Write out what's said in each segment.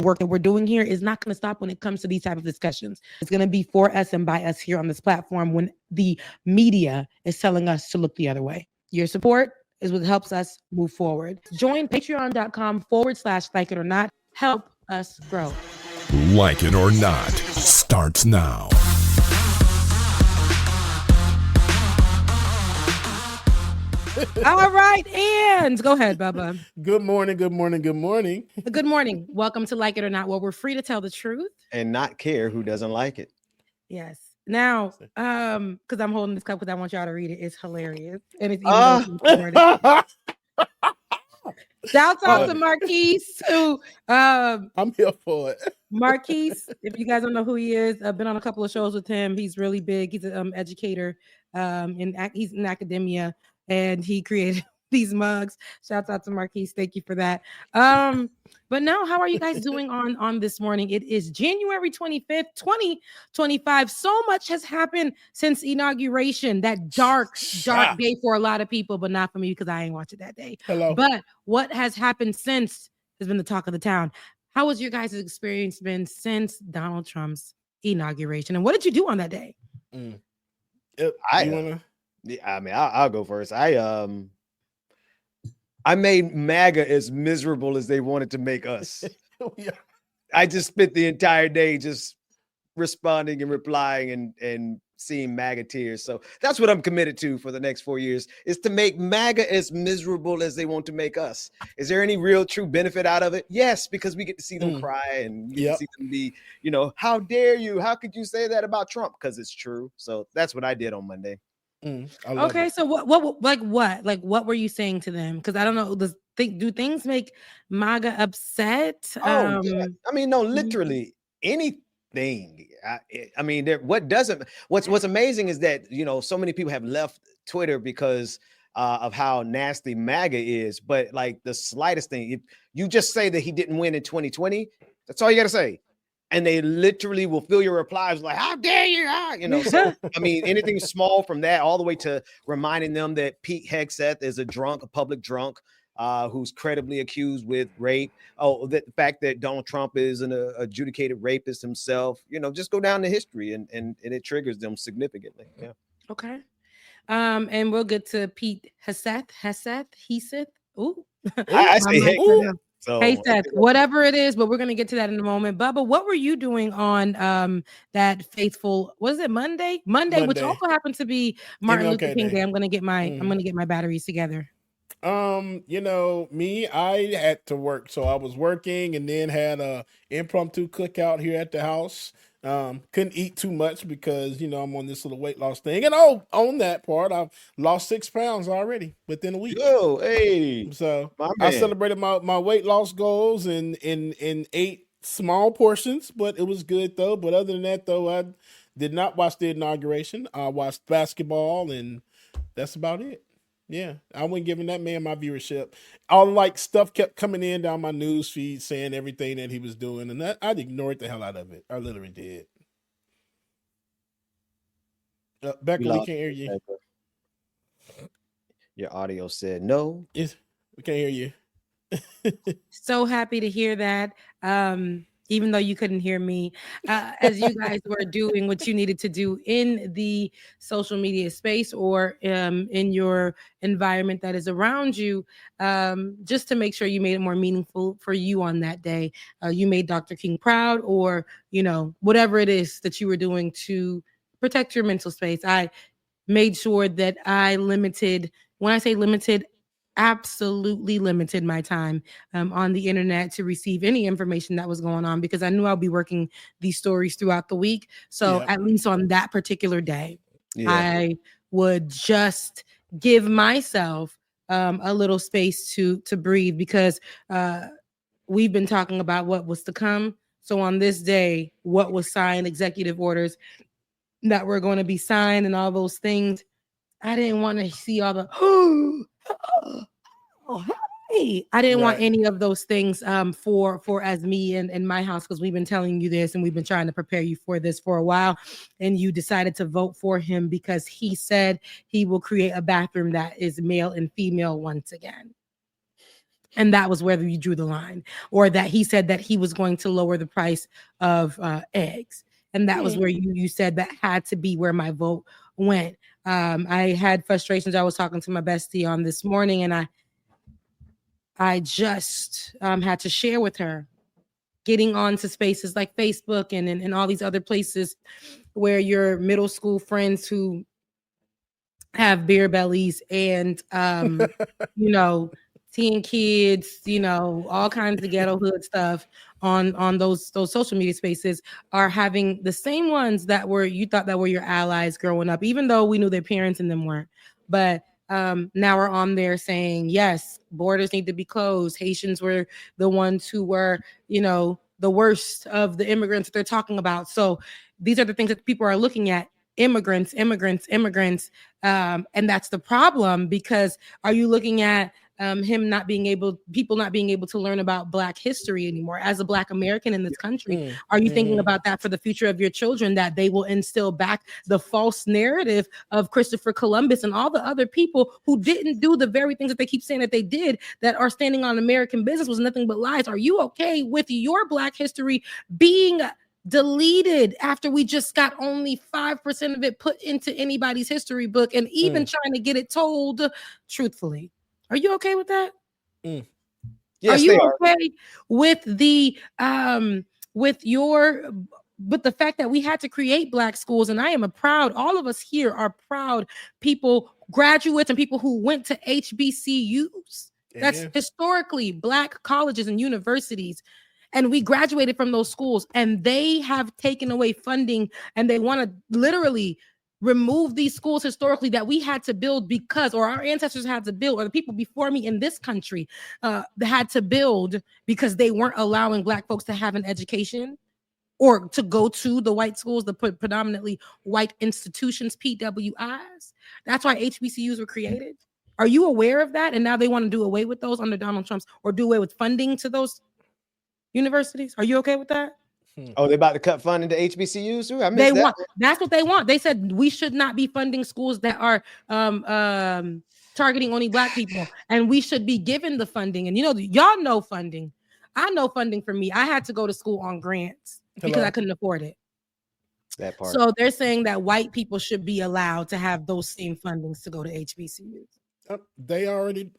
work that we're doing here is not going to stop when it comes to these type of discussions. It's going to be for us and by us here on this platform when the media is telling us to look the other way. Your support is what helps us move forward. Join patreon.com/like it or not. Help us grow. Like It or Not starts now. All right, and go ahead, Bubba. Good morning, good morning, good morning. Good morning. Welcome to Like It or Not, where we're free to tell the truth and not care who doesn't like it. Yes. Now, because I'm holding this cup because I want y'all to read it. It's hilarious, and it's even. Shouts out to Marquise, who I'm here for it. Marquise, if you guys don't know who he is, I've been on a couple of shows with him. He's really big. He's an educator. He's in academia, and he created these mugs. Shouts out to Marquise. Thank you for that. But now, how are you guys doing on this morning? It is January 25th, 2025. So much has happened since inauguration. That dark day for a lot of people, but not for me because I ain't watch it that day. Hello. But what has happened since has been the talk of the town. How has your guys' experience been since Donald Trump's inauguration? And what did you do on that day? I'll go first. I made MAGA as miserable as they wanted to make us. Yeah. I just spent the entire day just responding and replying and seeing MAGA tears. So that's what I'm committed to for the next 4 years, is to make MAGA as miserable as they want to make us. Is there any real true benefit out of it? Yes, because we get to see them cry and we get to see them be, how dare you? How could you say that about Trump? Because it's true. So that's what I did on Monday. Okay, so what were you saying to them? Because I don't know. Do things make MAGA upset? Yeah. I mean, no, literally anything. What's amazing is that so many people have left Twitter because of how nasty MAGA is. But like the slightest thing, if you just say that he didn't win in 2020, that's all you got to say. And they literally will fill your replies like, how dare you? So, I mean, anything small from that all the way to reminding them that Pete Hegseth is a public drunk who's credibly accused with rape. The fact that Donald Trump is an adjudicated rapist himself, just go down the history and it triggers them significantly. Yeah. Okay. And we'll get to Pete Hegseth. Ooh. I say Hegseth. So, hey Seth, whatever it is, but we're gonna get to that in a moment. Bubba, what were you doing on that fateful? Was it Monday, which also happened to be Martin Luther King Day? I'm gonna get my batteries together. Me, I had to work, so I was working and then had a impromptu cookout here at the house. Couldn't eat too much because I'm on this little weight loss thing, and on that part, I've lost 6 pounds already within a week. Oh, hey! So I celebrated my weight loss goals in 8 small portions, but it was good though. But other than that, though, I did not watch the inauguration. I watched basketball, and that's about it. Yeah, I wasn't giving that man my viewership. All stuff kept coming in down my news feed saying everything that he was doing, and I'd ignored the hell out of it. I literally did. Becca, we can't hear you. Your audio said no. We can't hear you. So happy to hear that. Even though you couldn't hear me, as you guys were doing what you needed to do in the social media space or in your environment that is around you, just to make sure you made it more meaningful for you on that day. You made Dr. King proud, or, whatever it is that you were doing to protect your mental space. I made sure that I limited, when I say limited, absolutely limited my time on the internet to receive any information that was going on, because I knew I'll be working these stories throughout the week. So at least on that particular day, I would just give myself a little space to breathe, because we've been talking about what was to come. So on this day, what was signed, executive orders that were going to be signed and all those things, I didn't want to see all the I didn't want any of those things for as me and my house, because we've been telling you this and we've been trying to prepare you for this for a while, and you decided to vote for him because he said he will create a bathroom that is male and female once again. And that was where you drew the line, or that he said that he was going to lower the price of eggs. And that was where you said that had to be where my vote went. I had frustrations. I was talking to my bestie on this morning, and I just had to share with her, getting onto spaces like Facebook and all these other places where your middle school friends who have beer bellies and you know, teen kids, you know, all kinds of ghetto hood stuff on those social media spaces are having the same ones that were you thought that were your allies growing up, even though we knew their parents and them weren't. But now we're on there saying, yes, borders need to be closed. Haitians were the ones who were, you know, the worst of the immigrants that they're talking about. So these are the things that people are looking at. Immigrants. And that's the problem, because are you looking at people not being able to learn about Black history anymore as a Black American in this country? Are you thinking about that for the future of your children, that they will instill back the false narrative of Christopher Columbus and all the other people who didn't do the very things that they keep saying that they did, that are standing on American business was nothing but lies? Are you okay with your Black history being deleted after we just got only 5% of it put into anybody's history book, and even trying to get it told truthfully? Are you okay with that? Yes, are you okay with the with the fact that we had to create Black schools? And I am all of us here are proud people, graduates and people who went to HBCUs. That's historically Black colleges and universities. And we graduated from those schools, and they have taken away funding, and they want to literally remove these schools historically that we had to build or our ancestors had to build, or the people before me in this country had to build, because they weren't allowing Black folks to have an education or to go to the white schools, the predominantly white institutions, PWIs. That's why HBCUs were created. Are you aware of that? And now they want to do away with those under Donald Trump's, or do away with funding to those universities. Are you okay with that? Oh, they're about to cut funding to HBCUs? That's what they want. They said we should not be funding schools that are targeting only Black people, and we should be given the funding. And y'all know funding. I know funding for me. I had to go to school on grants because I couldn't afford it. That part. So they're saying that white people should be allowed to have those same fundings to go to HBCUs. They already.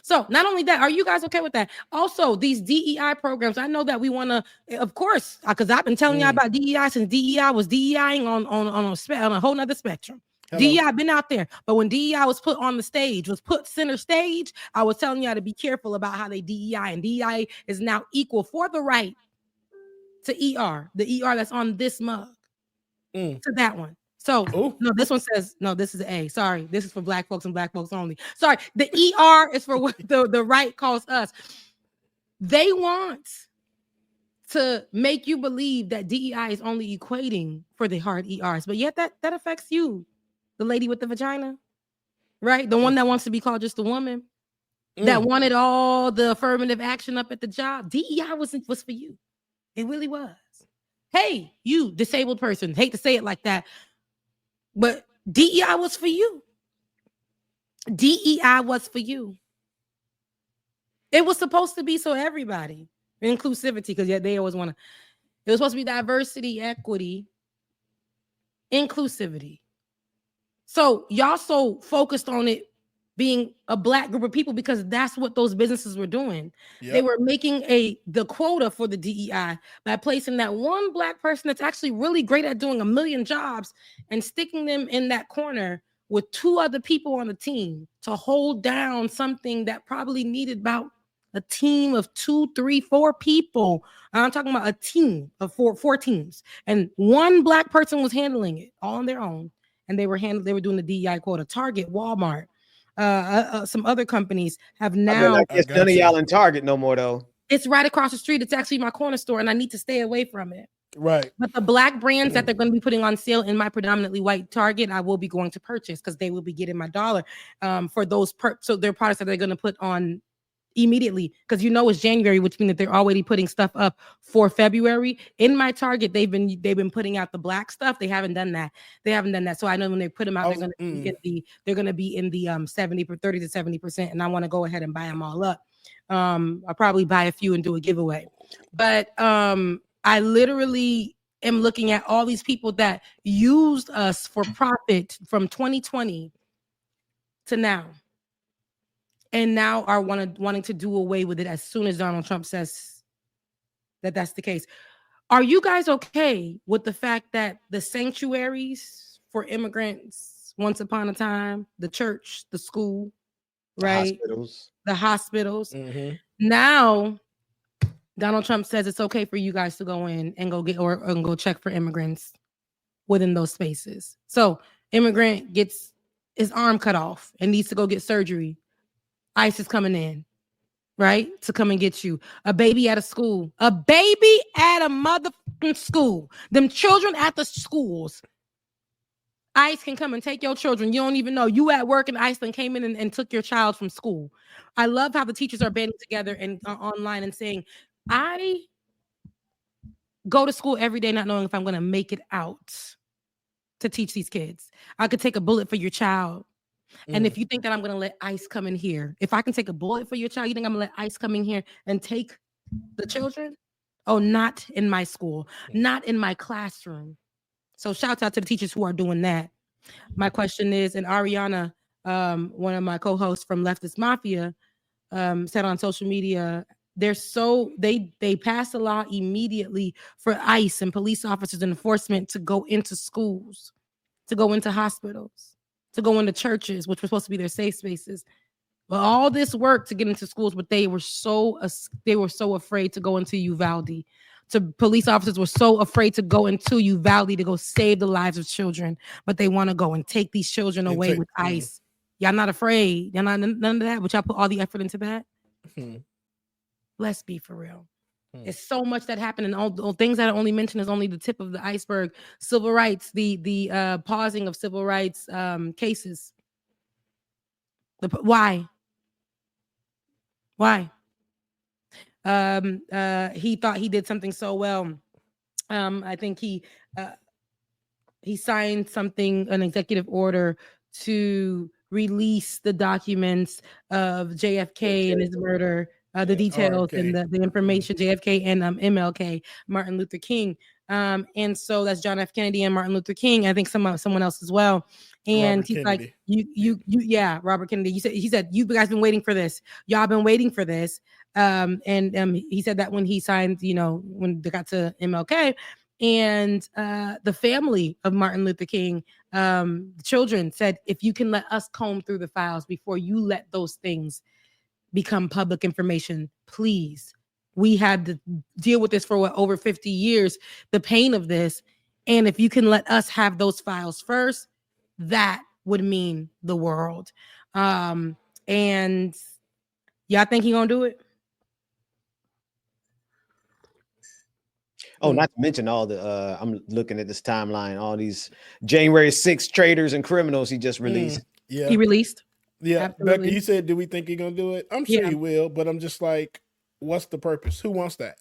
So not only that, are you guys okay with that? Also, these DEI programs, I know that we want to, of course, because I've been telling y'all about DEI since DEI was DEIing on a whole nother spectrum. DEI been out there, but when DEI was put on the stage, was put center stage, I was telling y'all to be careful about how they DEI, and DEI is now equal for the right to ER, the ER that's on this mug, to that one. So no, this one says no. This is A. Sorry, this is for Black folks and Black folks only. Sorry, the ER is for what the right calls us. They want to make you believe that DEI is only equating for the hard ERs, but yet that affects you, the lady with the vagina, right? The one that wants to be called just a woman, that wanted all the affirmative action up at the job. DEI was for you. It really was. Hey, you disabled person. Hate to say it like that, but DEI was for you. DEI was for you. It was supposed to be so everybody. Inclusivity, because they always want to. It was supposed to be diversity, equity, inclusivity. So y'all so focused on it being a Black group of people because that's what those businesses were doing. Yep. They were making the quota for the DEI by placing that one Black person that's actually really great at doing 1 million jobs and sticking them in that corner with 2 other people on the team to hold down something that probably needed about a team of 2, 3, 4 people. I'm talking about a team of four teams, and one Black person was handling it all on their own, and they were doing the DEI quota. Target, Walmart, some other companies have now. I guess none of y'all in Target no more though. It's right across the street. It's actually my corner store, and I need to stay away from it. Right. But the Black brands that they're going to be putting on sale in my predominantly white Target, I will be going to purchase because they will be getting my dollar for those. So their products that they're going to put on immediately, because it's January, which means that they're already putting stuff up for February. In my Target, they've been putting out the black stuff. They haven't done that. So I know when they put them out, they're gonna be in the 30 to 70%, and I want to go ahead and buy them all up. I'll probably buy a few and do a giveaway. But I literally am looking at all these people that used us for profit from 2020 to now. And now are wanting to do away with it as soon as Donald Trump says that that's the case. Are you guys okay with the fact that the sanctuaries for immigrants, once upon a time, the church, the school, right? The hospitals. Mm-hmm. Now, Donald Trump says it's okay for you guys to go in and go get or go check for immigrants within those spaces. So, immigrant gets his arm cut off and needs to go get surgery. ICE is coming in, right? To come and get you. A baby at a school. A baby at a motherfucking school. Them children at the schools. ICE can come and take your children. You don't even know. You at work and ICE came in and took your child from school. I love how the teachers are banding together and online and saying, I go to school every day not knowing if I'm going to make it out to teach these kids. I could take a bullet for your child. And if you think that I'm going to let ICE come in here, if I can take a bullet for your child, you think I'm going to let ICE come in here and take the children? Oh, not in my school, not in my classroom. So shout out to the teachers who are doing that. My question is, and Ariana, one of my co-hosts from Leftist Mafia, said on social media, they passed a law immediately for ICE and police officers and enforcement to go into schools, to go into hospitals, to go into churches, which were supposed to be their safe spaces. But all this work to get into schools, but they were so afraid to go into Uvalde. Police officers were so afraid to go into Uvalde to go save the lives of children, but they want to go and take these children away with ICE. Y'all not afraid. Y'all not none of that, but y'all put all the effort into that. Let's be for real. It's so much that happened, and all the things that I only mentioned is only the tip of the iceberg. Civil rights, the pausing of civil rights cases. Why? He thought he did something so well. I think he signed an executive order to release the documents of JFK and his murder. The details and the information, JFK and MLK, Martin Luther King. And so that's John F. Kennedy and Martin Luther King. I think someone else as well. And he's Kennedy. Like, Robert Kennedy. He said, you guys been waiting for this. Y'all been waiting for this. And he said that when he signed, when they got to MLK. And the family of Martin Luther King, the children said, if you can let us comb through the files before you let those things become public information, please. We had to deal with this for over 50 years, the pain of this. And if you can let us have those files first, that would mean the world. And y'all think he gonna do it? Oh, not to mention all the I'm looking at this timeline, all these January 6th traitors and criminals he just released. Yeah. He released. Yeah, Absolutely. Becky, he said, do we think he's going to do it? I'm sure he will, but I'm just like, what's the purpose? Who wants that?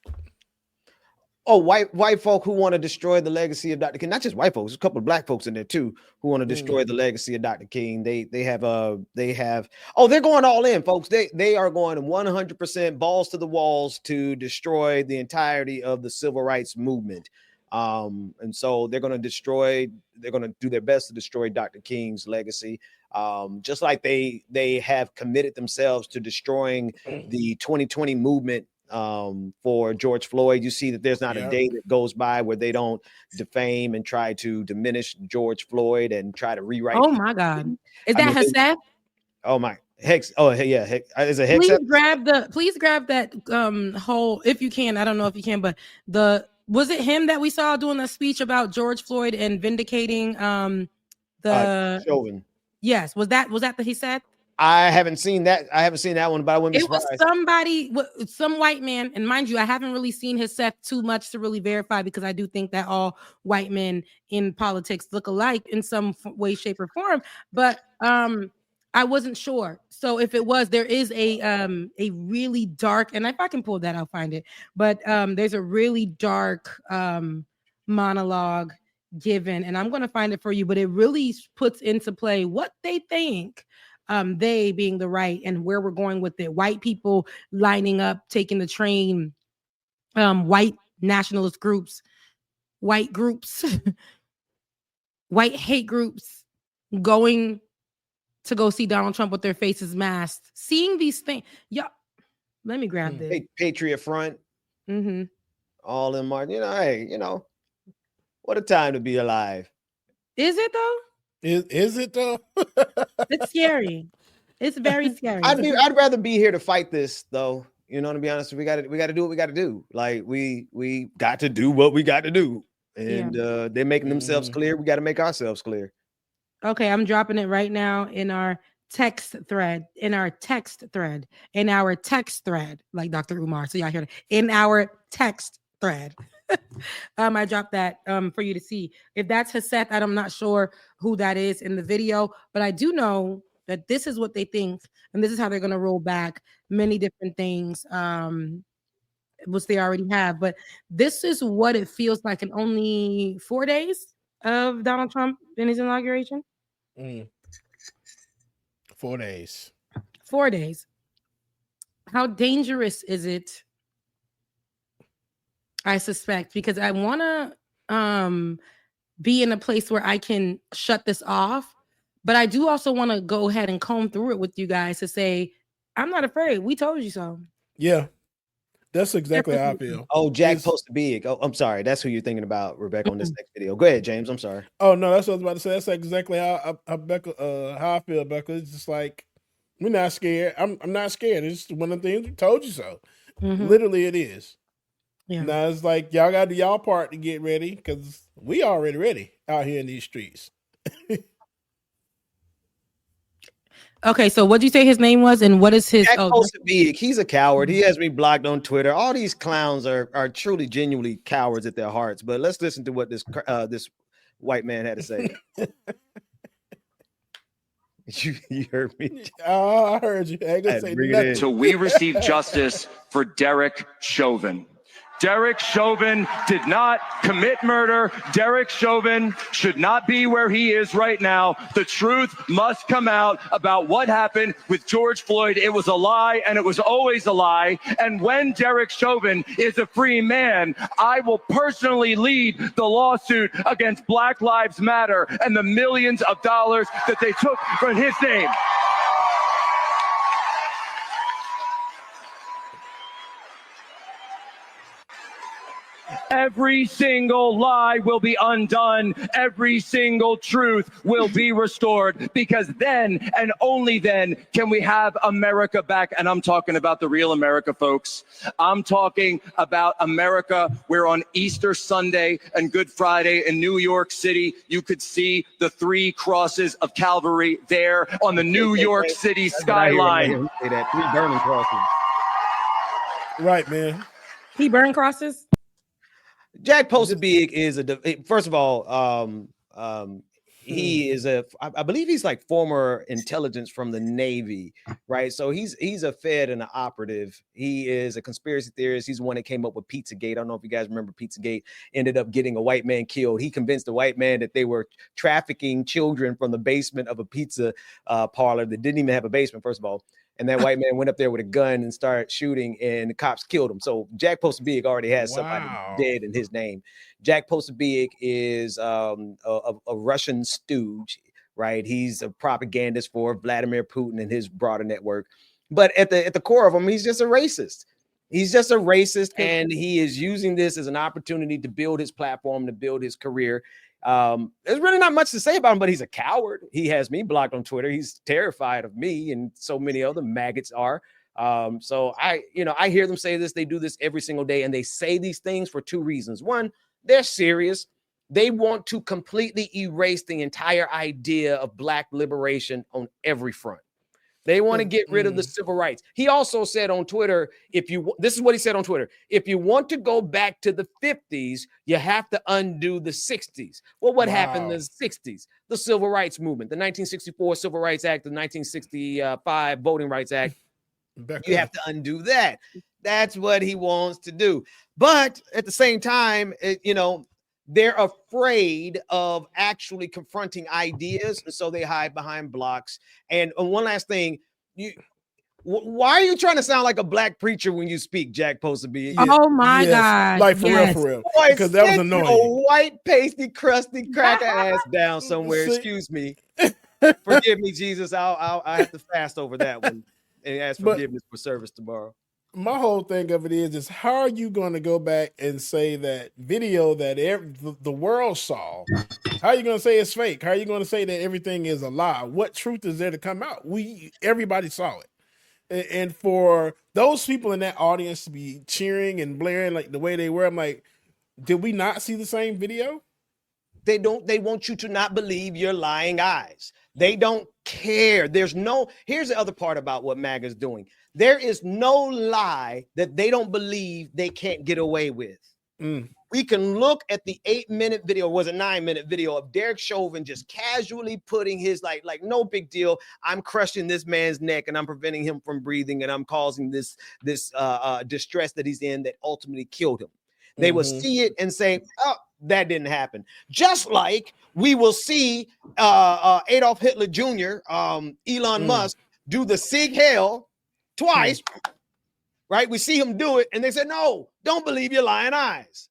Oh, white folk who want to destroy the legacy of Dr. King. Not just white folks, a couple of black folks in there too who want to destroy the legacy of Dr. King. They have they're going all in, folks. They are going 100% balls to the walls to destroy the entirety of the civil rights movement. And so they're going to do their best to destroy Dr. King's legacy. Just like they have committed themselves to destroying the 2020 movement for George Floyd. You see that there's not a day that goes by where they don't defame and try to diminish George Floyd and try to rewrite. Oh my God. Is that Hassef? Oh my Hex. Oh yeah. Is it Hex? Please grab that whole, if you can. I don't know if you can, but was it him that we saw doing the speech about George Floyd and vindicating the Chauvin? Yes, was that the he said? I haven't seen that. I haven't seen that one, but I wouldn't be surprised. It was some white man, and mind you, I haven't really seen his set too much to really verify, because I do think that all white men in politics look alike in some way, shape, or form. But I wasn't sure. So if it was, there is a really dark, and if I can pull that, I'll find it. But there's a really dark monologue given, and I'm gonna find it for you. But it really puts into play what they think. They being the right and where we're going with it. White people lining up, taking the train, white nationalist groups, white groups, white hate groups going to go see Donald Trump with their faces masked, seeing these things. Yeah, let me grab this. Patriot Front, Mm-hmm. all in Martin. Hey, what a time to be alive. Is it though? Is it though? It's scary. It's very scary. I'd rather be here to fight this though. To be honest, we got to do what we got to do. Like we got to do what we got to do, and they're making themselves clear. We got to make ourselves clear. Okay, I'm dropping it right now in our text thread, like Dr. Umar. So y'all hear it in our text thread. I dropped that for you to see. If that's Hasseth, I'm not sure who that is in the video, but I do know that this is what they think, and this is how they're going to roll back many different things, which they already have. But this is what it feels like in only 4 days of Donald Trump in his inauguration. 4 days. 4 days. How dangerous is it? I suspect, because I want to be in a place where I can shut this off, but I do also want to go ahead and comb through it with you guys to say, I'm not afraid. We told you so. Yeah. That's exactly how I feel. Oh, Jack posted big. Oh, I'm sorry. That's who you're thinking about, Rebecca, on this next video. Go ahead, James. I'm sorry. Oh no, that's what I was about to say. That's exactly how I feel, Becca. It's just like, we're not scared. I'm not scared. It's just one of the things we told you so. Literally, it is. Yeah. Now it's like y'all got to do y'all part to get ready, because we already ready out here in these streets. Okay, so what did you say his name was, and what is his? Big. He's a coward. He has me blocked on Twitter. All these clowns are truly, genuinely cowards at their hearts. But let's listen to what this white man had to say. You heard me. Oh, I heard you. I ain't gonna say nothing. So we received justice for Derek Chauvin. Derek Chauvin did not commit murder. Derek Chauvin should not be where he is right now. The truth must come out about what happened with George Floyd. It was a lie, and it was always a lie. And when Derek Chauvin is a free man, I will personally lead the lawsuit against Black Lives Matter and the millions of dollars that they took from his name. Every single lie will be undone. Every single truth will be restored, because then and only then can we have America back. And I'm talking about the real America, folks. I'm talking about America where on Easter Sunday and Good Friday in New York City, you could see the 3 crosses of Calvary there on the New York City skyline. Say that 3 burning crosses. Right, man. He burned crosses? Jack Posabig is first of all, he is I believe he's like former intelligence from the Navy, right? So he's a Fed and an operative. He is a conspiracy theorist. He's the one that came up with Pizzagate. I don't know if you guys remember Pizzagate. Ended up getting a white man killed. He convinced the white man that they were trafficking children from the basement of a pizza parlor that didn't even have a basement, first of all. And that white man went up there with a gun and started shooting, and the cops killed him. So Jack Posabig already has somebody dead in his name. Jack Posabig is a Russian stooge, right? He's a propagandist for Vladimir Putin and his broader network. But at the core of him, he's just a racist. He's just a racist, and he is using this as an opportunity to build his platform, to build his career. There's really not much to say about him, but he's a coward. He has me blocked on Twitter. He's terrified of me, and so many other maggots are. So I hear them say this. They do this every single day, and they say these things for 2 reasons. One, they're serious. They want to completely erase the entire idea of Black liberation on every front. They want to get rid of the civil rights. He also said on Twitter, this is what he said on Twitter, if you want to go back to the 50s, you have to undo the 60s. Well, what happened in the 60s? The Civil Rights Movement, the 1964 Civil Rights Act, the 1965 Voting Rights Act. You have to undo that. That's what he wants to do. But at the same time, they're afraid of actually confronting ideas, and so they hide behind blocks. And one last thing, why are you trying to sound like a black preacher when you speak, Jack Posaby? Oh my God. Like for real. Boy, because that was annoying. Your white, pasty, crusty cracker ass down somewhere. Excuse me. Forgive me, Jesus. I have to fast over that one and ask forgiveness for service tomorrow. My whole thing of it is how are you going to go back and say that video that the world saw? How are you going to say it's fake? How are you going to say that everything is a lie? What truth is there to come out? Everybody saw it, and for those people in that audience to be cheering and blaring like the way they were, I'm like, did we not see the same video? They want you to not believe your lying eyes. They don't care. Here's the other part about what MAGA is doing. There is no lie that they don't believe they can't get away with. We can look at the 8-minute video, was a 9-minute video of Derek Chauvin just casually putting his like no big deal. I'm crushing this man's neck and I'm preventing him from breathing and I'm causing this distress that he's in that ultimately killed him. They will see it and say, oh, that didn't happen. Just like we will see Adolf Hitler Jr., Elon Musk do the Sieg Heil twice, right? We see him do it, and they said, "No, don't believe your lying eyes."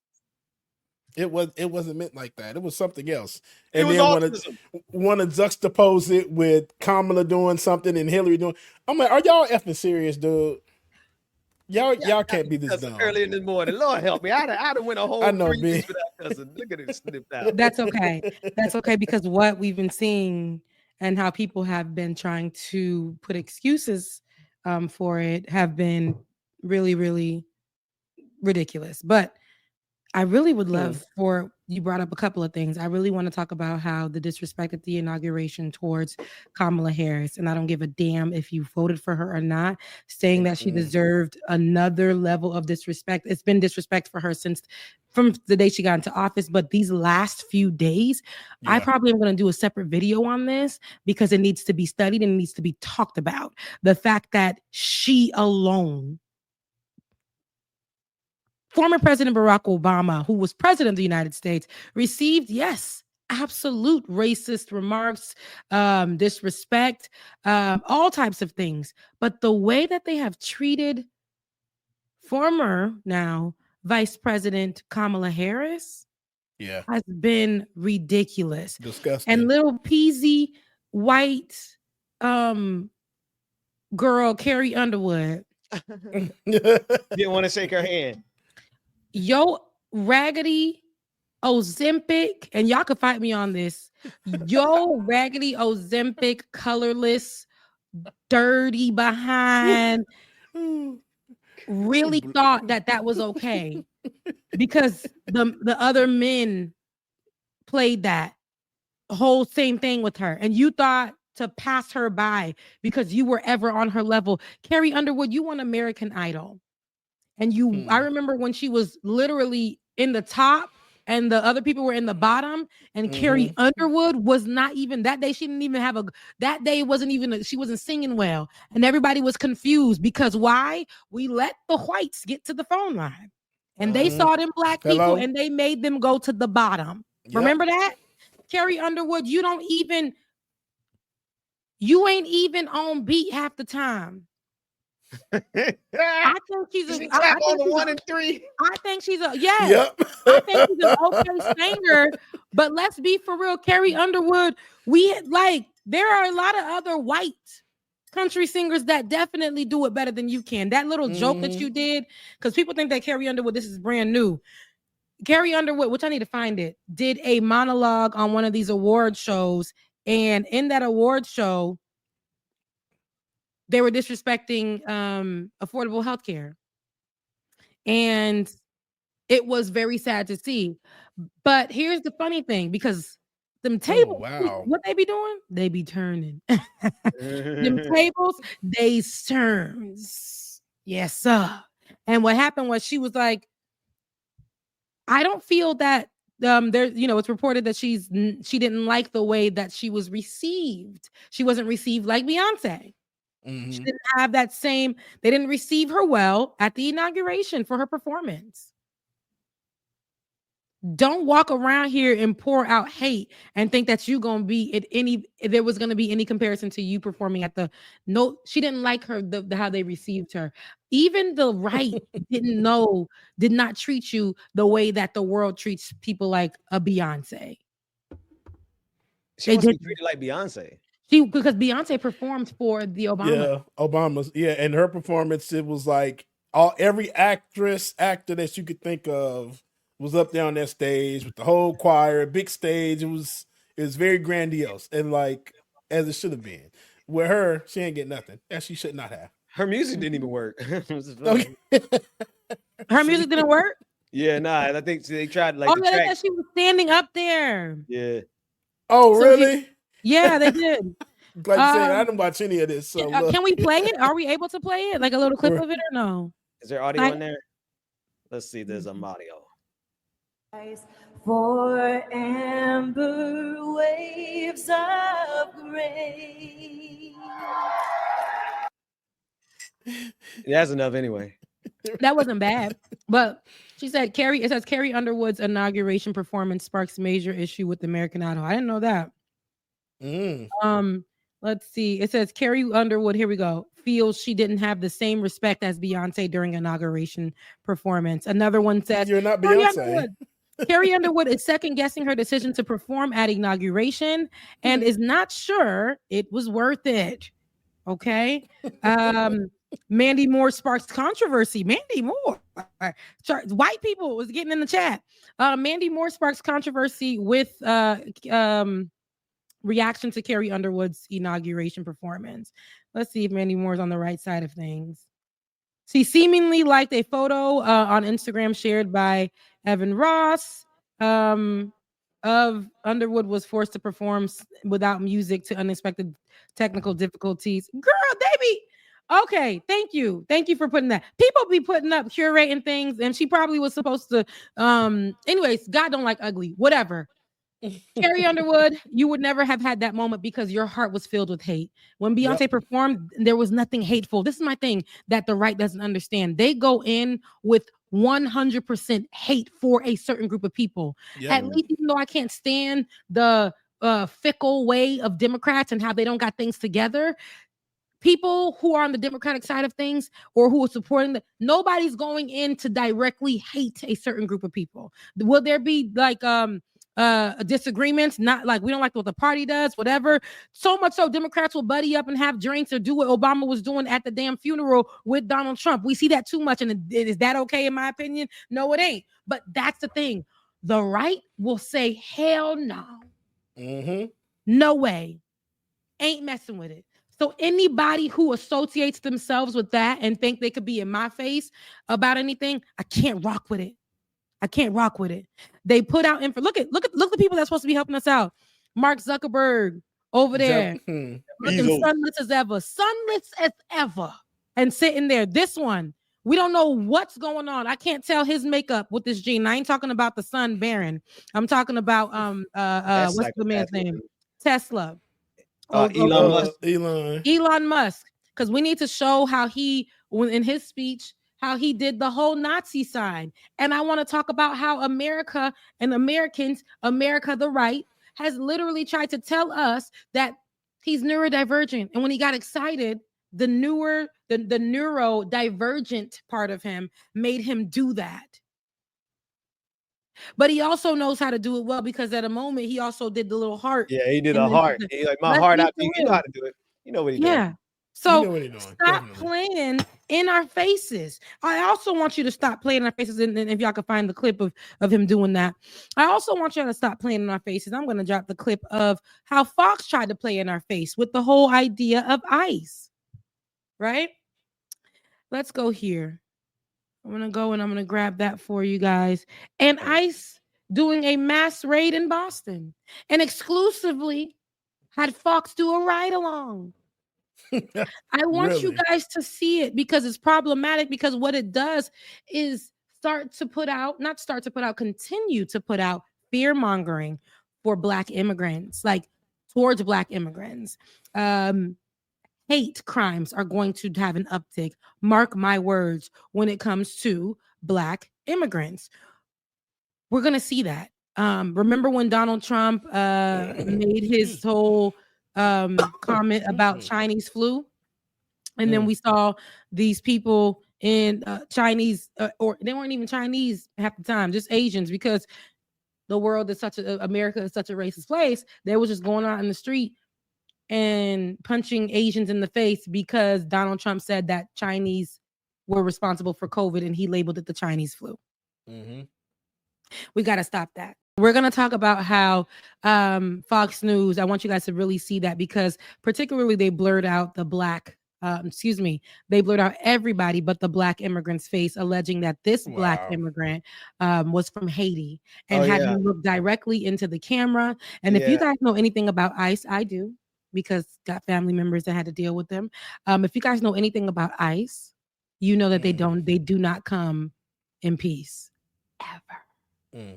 It wasn't meant like that. It was something else. And then want to juxtapose it with Kamala doing something and Hillary doing. I'm like, are y'all effing serious, dude? Y'all can't be this dumb. Early in the morning, Lord help me. I'd have went a whole 3 weeks without cussing. Look at it snipped out. That's okay. That's okay, because what we've been seeing and how people have been trying to put excuses for it have been really, really ridiculous. But I really would love for you brought up a couple of things. I really want to talk about how the disrespect at the inauguration towards Kamala Harris, and I don't give a damn if you voted for her or not, saying that she deserved another level of disrespect. It's been disrespect for her from the day she got into office, but these last few days, I probably am going to do a separate video on this because it needs to be studied and it needs to be talked about. The fact that she alone, former President Barack Obama, who was president of the United States, received, yes, absolute racist remarks, disrespect, all types of things. But the way that they have treated former now Vice President Kamala Harris has been ridiculous. Disgusting. And little peasy white girl, Carrie Underwood. Didn't want to shake her hand. Yo, raggedy Ozempic, and y'all can fight me on this. Yo, raggedy Ozempic, colorless, dirty behind, really thought that was okay because the other men played that whole same thing with her, and you thought to pass her by because you were ever on her level. Carrie Underwood, you won American Idol. And I remember when she was literally in the top and the other people were in the bottom, and Carrie Underwood was not even that day. She didn't even have that day wasn't even, she wasn't singing well. And everybody was confused because why? We let the whites get to the phone line and they saw them black people and they made them go to the bottom. Yep. Remember that? Carrie Underwood, you ain't even on beat half the time. I think she's on the 1 and 3. I think she's I think she's an okay singer, but let's be for real. Carrie Underwood, there are a lot of other white country singers that definitely do it better than you can. That little joke that you did, because people think that Carrie Underwood, this is brand new. Carrie Underwood, which I need to find it, did a monologue on one of these award shows, and in that award show, they were disrespecting affordable health care. And it was very sad to see. But here's the funny thing, because Them Oh tables, wow. what they be doing? They be turning. Them tables, they turns. Yes, sir. And what happened was she was like, I don't feel that there, it's reported that she didn't like the way that she was received. She wasn't received like Beyonce. She didn't have that same, they didn't receive her well at the inauguration for her performance. Don't walk around here and pour out hate and think that you gonna be if there was gonna be any comparison to you performing at the no. She didn't like her how they received her. Even the right did not treat you the way that the world treats people like a Beyonce. She wants to be treated like Beyonce. Because Beyonce performed for the Obama. Yeah, Obama's. Yeah, and her performance, it was like every actor that you could think of was up there on that stage with the whole choir, big stage. It was very grandiose and like as it should have been. With her, she ain't get nothing. That she should not have. Her music didn't even work. Okay. Her music didn't work? Yeah, nah. I think they tried like the track. She was standing up there. Yeah. Oh, so really? Yeah, they did. Like you said, I didn't watch any of this. So can we play it? Are we able to play it? Like a little clip of it or no? Is there audio in there? Let's see. There's some audio. For amber waves of grace. That's enough anyway. That wasn't bad. But she said it says Carrie Underwood's inauguration performance sparks major issue with American Idol. I didn't know that. Let's see. It says Carrie Underwood, here we go, feels she didn't have the same respect as Beyonce during inauguration performance. Another one says, you're not Beyonce. Carrie Underwood is second guessing her decision to perform at inauguration and is not sure it was worth it. Okay. Mandy Moore sparks controversy. Mandy Moore. White people was getting in the chat. Mandy Moore sparks controversy with reaction to Carrie Underwood's inauguration performance. Let's see if Mandy Moore's on the right side of things. She seemingly liked a photo on Instagram shared by Evan Ross of Underwood was forced to perform without music to unexpected technical difficulties. Girl, they be okay. Thank you for putting that. People be putting up curating things, and she probably was supposed to. Anyways, God don't like ugly. Whatever. Carrie Underwood, you would never have had that moment because your heart was filled with hate. When Beyonce performed, there was nothing hateful. This is my thing that the right doesn't understand. They go in with 100% hate for a certain group of people. At least, even though I can't stand the fickle way of Democrats and how they don't got things together, people who are on the Democratic side of things or who are supporting nobody's going in to directly hate a certain group of people. Will there be like disagreements? Not like we don't like what the party does, whatever. So much so Democrats will buddy up and have drinks or do what Obama was doing at the damn funeral with Donald Trump. We see that too much. And is that okay in my opinion? No, it ain't. But that's the thing. The right will say, hell no. No way. Ain't messing with it. So anybody who associates themselves with that and think they could be in my face about anything, I can't rock with it. I can't rock with it. They put out info. Look at the people that's supposed to be helping us out. Mark Zuckerberg over there, looking sunless as ever, and sitting there. This one, we don't know what's going on. I can't tell his makeup with this gene. I ain't talking about the sun Baron. I'm talking about what's the man's name? Tesla. Elon Musk. Because we need to show how in his speech, how he did the whole Nazi sign. And I want to talk about how America and Americans, America the right, has literally tried to tell us that he's neurodivergent. And when he got excited, the neurodivergent part of him made him do that. But he also knows how to do it well because at a moment he also did the little heart. Yeah, he did a heart. He like my heart out. You know how to do it. You know what he doing. So stop playing in our faces. I also want you to stop playing in our faces. And if y'all can find the clip of him doing that, I also want y'all to stop playing in our faces. I'm going to drop the clip of how Fox tried to play in our face with the whole idea of ICE. Right? Let's go here. I'm going to go and I'm going to grab that for you guys. And ICE doing a mass raid in Boston and exclusively had Fox do a ride along. I want you Really? guys to see it because it's problematic, because what it does is continue to put out fear mongering for Black immigrants, like towards Black immigrants. Hate crimes are going to have an uptick. Mark my words, when it comes to Black immigrants. We're going to see that. Remember when Donald Trump made his whole comment about Chinese flu? And then we saw these people in Chinese, or they weren't even Chinese half the time, just Asians, because the world is America is such a racist place. They was just going out in the street and punching Asians in the face because Donald Trump said that Chinese were responsible for COVID and he labeled it the Chinese flu. Mm-hmm. We got to stop that. We're going to talk about how Fox News, I want you guys to really see that, because particularly they blurred out the they blurred out everybody but the Black immigrant's face, alleging that this Black immigrant was from Haiti and had him look directly into the camera. And if you guys know anything about ICE, I do, because got family members that had to deal with them. If you guys know anything about ICE, you know that they do not come in peace ever.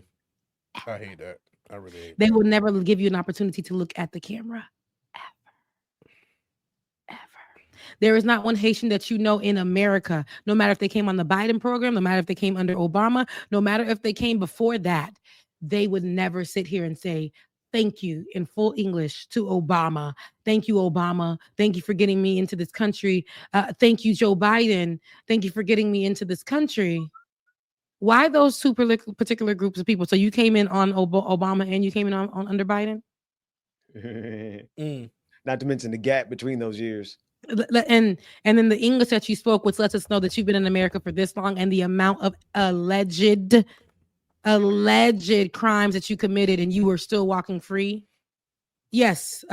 I hate that. I really hate They that. will never give you an opportunity to look at the camera. Ever. There is not one Haitian that you know in America, no matter if they came on the Biden program, no matter if they came under Obama, no matter if they came before that, they would never sit here and say, thank you in full English to Obama. Thank you, Obama. Thank you for getting me into this country. Thank you, Joe Biden. Thank you for getting me into this country. Why those two particular groups of people? So you came in on Obama and you came in on under Biden? Not to mention the gap between those years. And then the English that you spoke, which lets us know that you've been in America for this long, and the amount of alleged crimes that you committed and you were still walking free. Yes.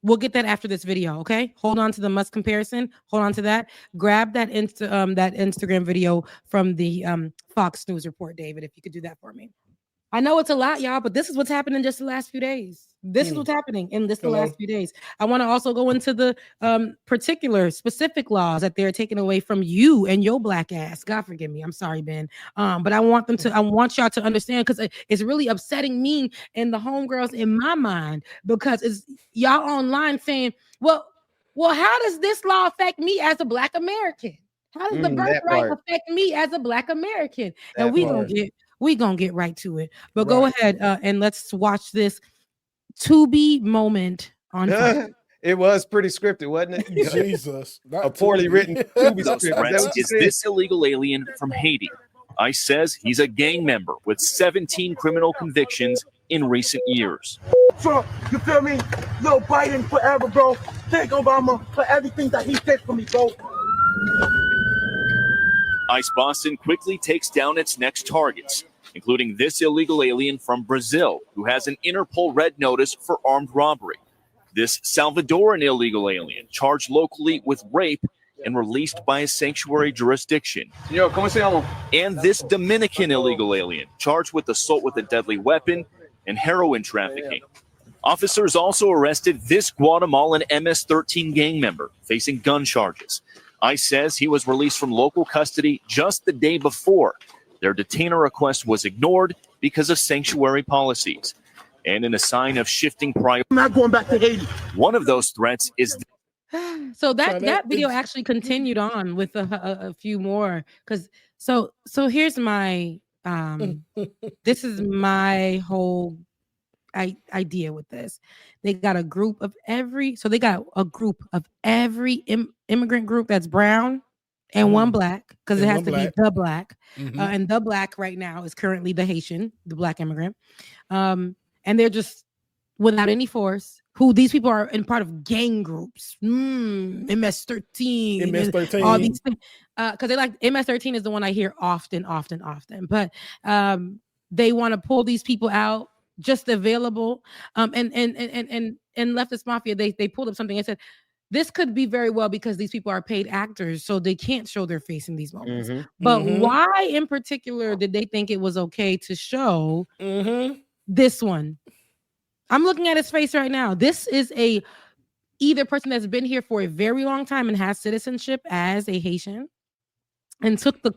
We'll get that after this video. Okay. Hold on to the Musk comparison. Hold on to that. Grab that that Instagram video from the Fox News report, David, if you could do that for me. I know it's a lot, y'all, but this is what's happened in just the last few days. This is what's happening in the last few days. I want to also go into the particular specific laws that they're taking away from you and your Black ass. God forgive me. I'm sorry, Ben. But I want y'all to understand, because it's really upsetting me and the homegirls in my mind, because it's y'all online saying, well, how does this law affect me as a Black American? How does the birthright affect me as a Black American? And we gonna get right to it. But go ahead and let's watch this to-be moment on Fox. It was pretty scripted, wasn't it? Jesus. A poorly written Those threats is this illegal alien from Haiti. ICE says he's a gang member with 17 criminal convictions in recent years. Trump, you feel me? Yo, Biden forever, bro. Thank Obama for everything that he did for me, bro. ICE Boston quickly takes down its next targets, including this illegal alien from Brazil who has an Interpol red notice for armed robbery. This Salvadoran illegal alien charged locally with rape and released by a sanctuary jurisdiction. Yo, ¿cómo se llama? And this Dominican illegal alien charged with assault with a deadly weapon and heroin trafficking. Officers also arrested this Guatemalan MS-13 gang member facing gun charges. ICE says he was released from local custody just the day before. Their detainer request was ignored because of sanctuary policies. And in a sign of shifting priorities, I'm not going back to Haiti. One of those threats is so that video actually continued on with a few more, because so here's my this is my whole idea with this. They got a group of every immigrant group that's brown and one Black, because it has to be the Black. And the Black right now is currently the Haitian, the Black immigrant. And they're just without any force. Who these people are in part of gang groups, MS-13, all these things. Because they like MS-13 is the one I hear often. But they want to pull these people out, just available. And leftist mafia, they pulled up something and said this could be very well because these people are paid actors, so they can't show their face in these moments. Mhm. But Mhm. why in particular did they think it was okay to show Mhm. this one? I'm looking at his face right now. This is a either person that's been here for a very long time and has citizenship as a Haitian and took the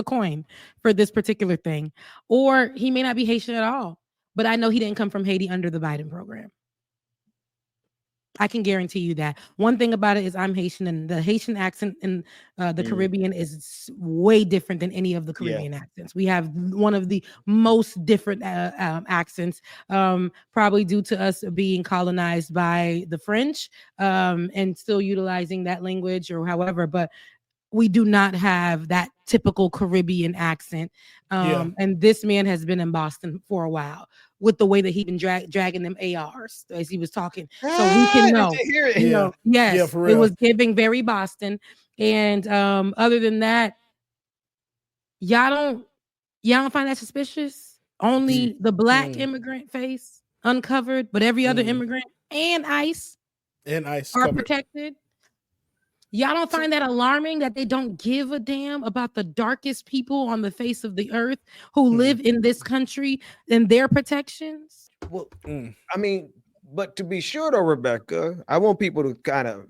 coin for this particular thing, or he may not be Haitian at all. But I know he didn't come from Haiti under the Biden program. I can guarantee you that. One thing about it is I'm Haitian, and the Haitian accent in the Caribbean is way different than any of the Caribbean accents. We have one of the most different accents, probably due to us being colonized by the French and still utilizing that language or however. But we do not have that typical Caribbean accent. And this man has been in Boston for a while with the way that he been dragging them ARs as he was talking. So we can know. Did you hear it? You know, yes, Yeah, for it real. was giving very Boston. And other than that, y'all don't find that suspicious? Only the black immigrant face uncovered, but every other immigrant and ICE are covered. protected. Y'all don't find that alarming that they don't give a damn about the darkest people on the face of the earth who live in this country and their protections? Well, I mean, but to be sure though, Rebecca, I want people to kind of,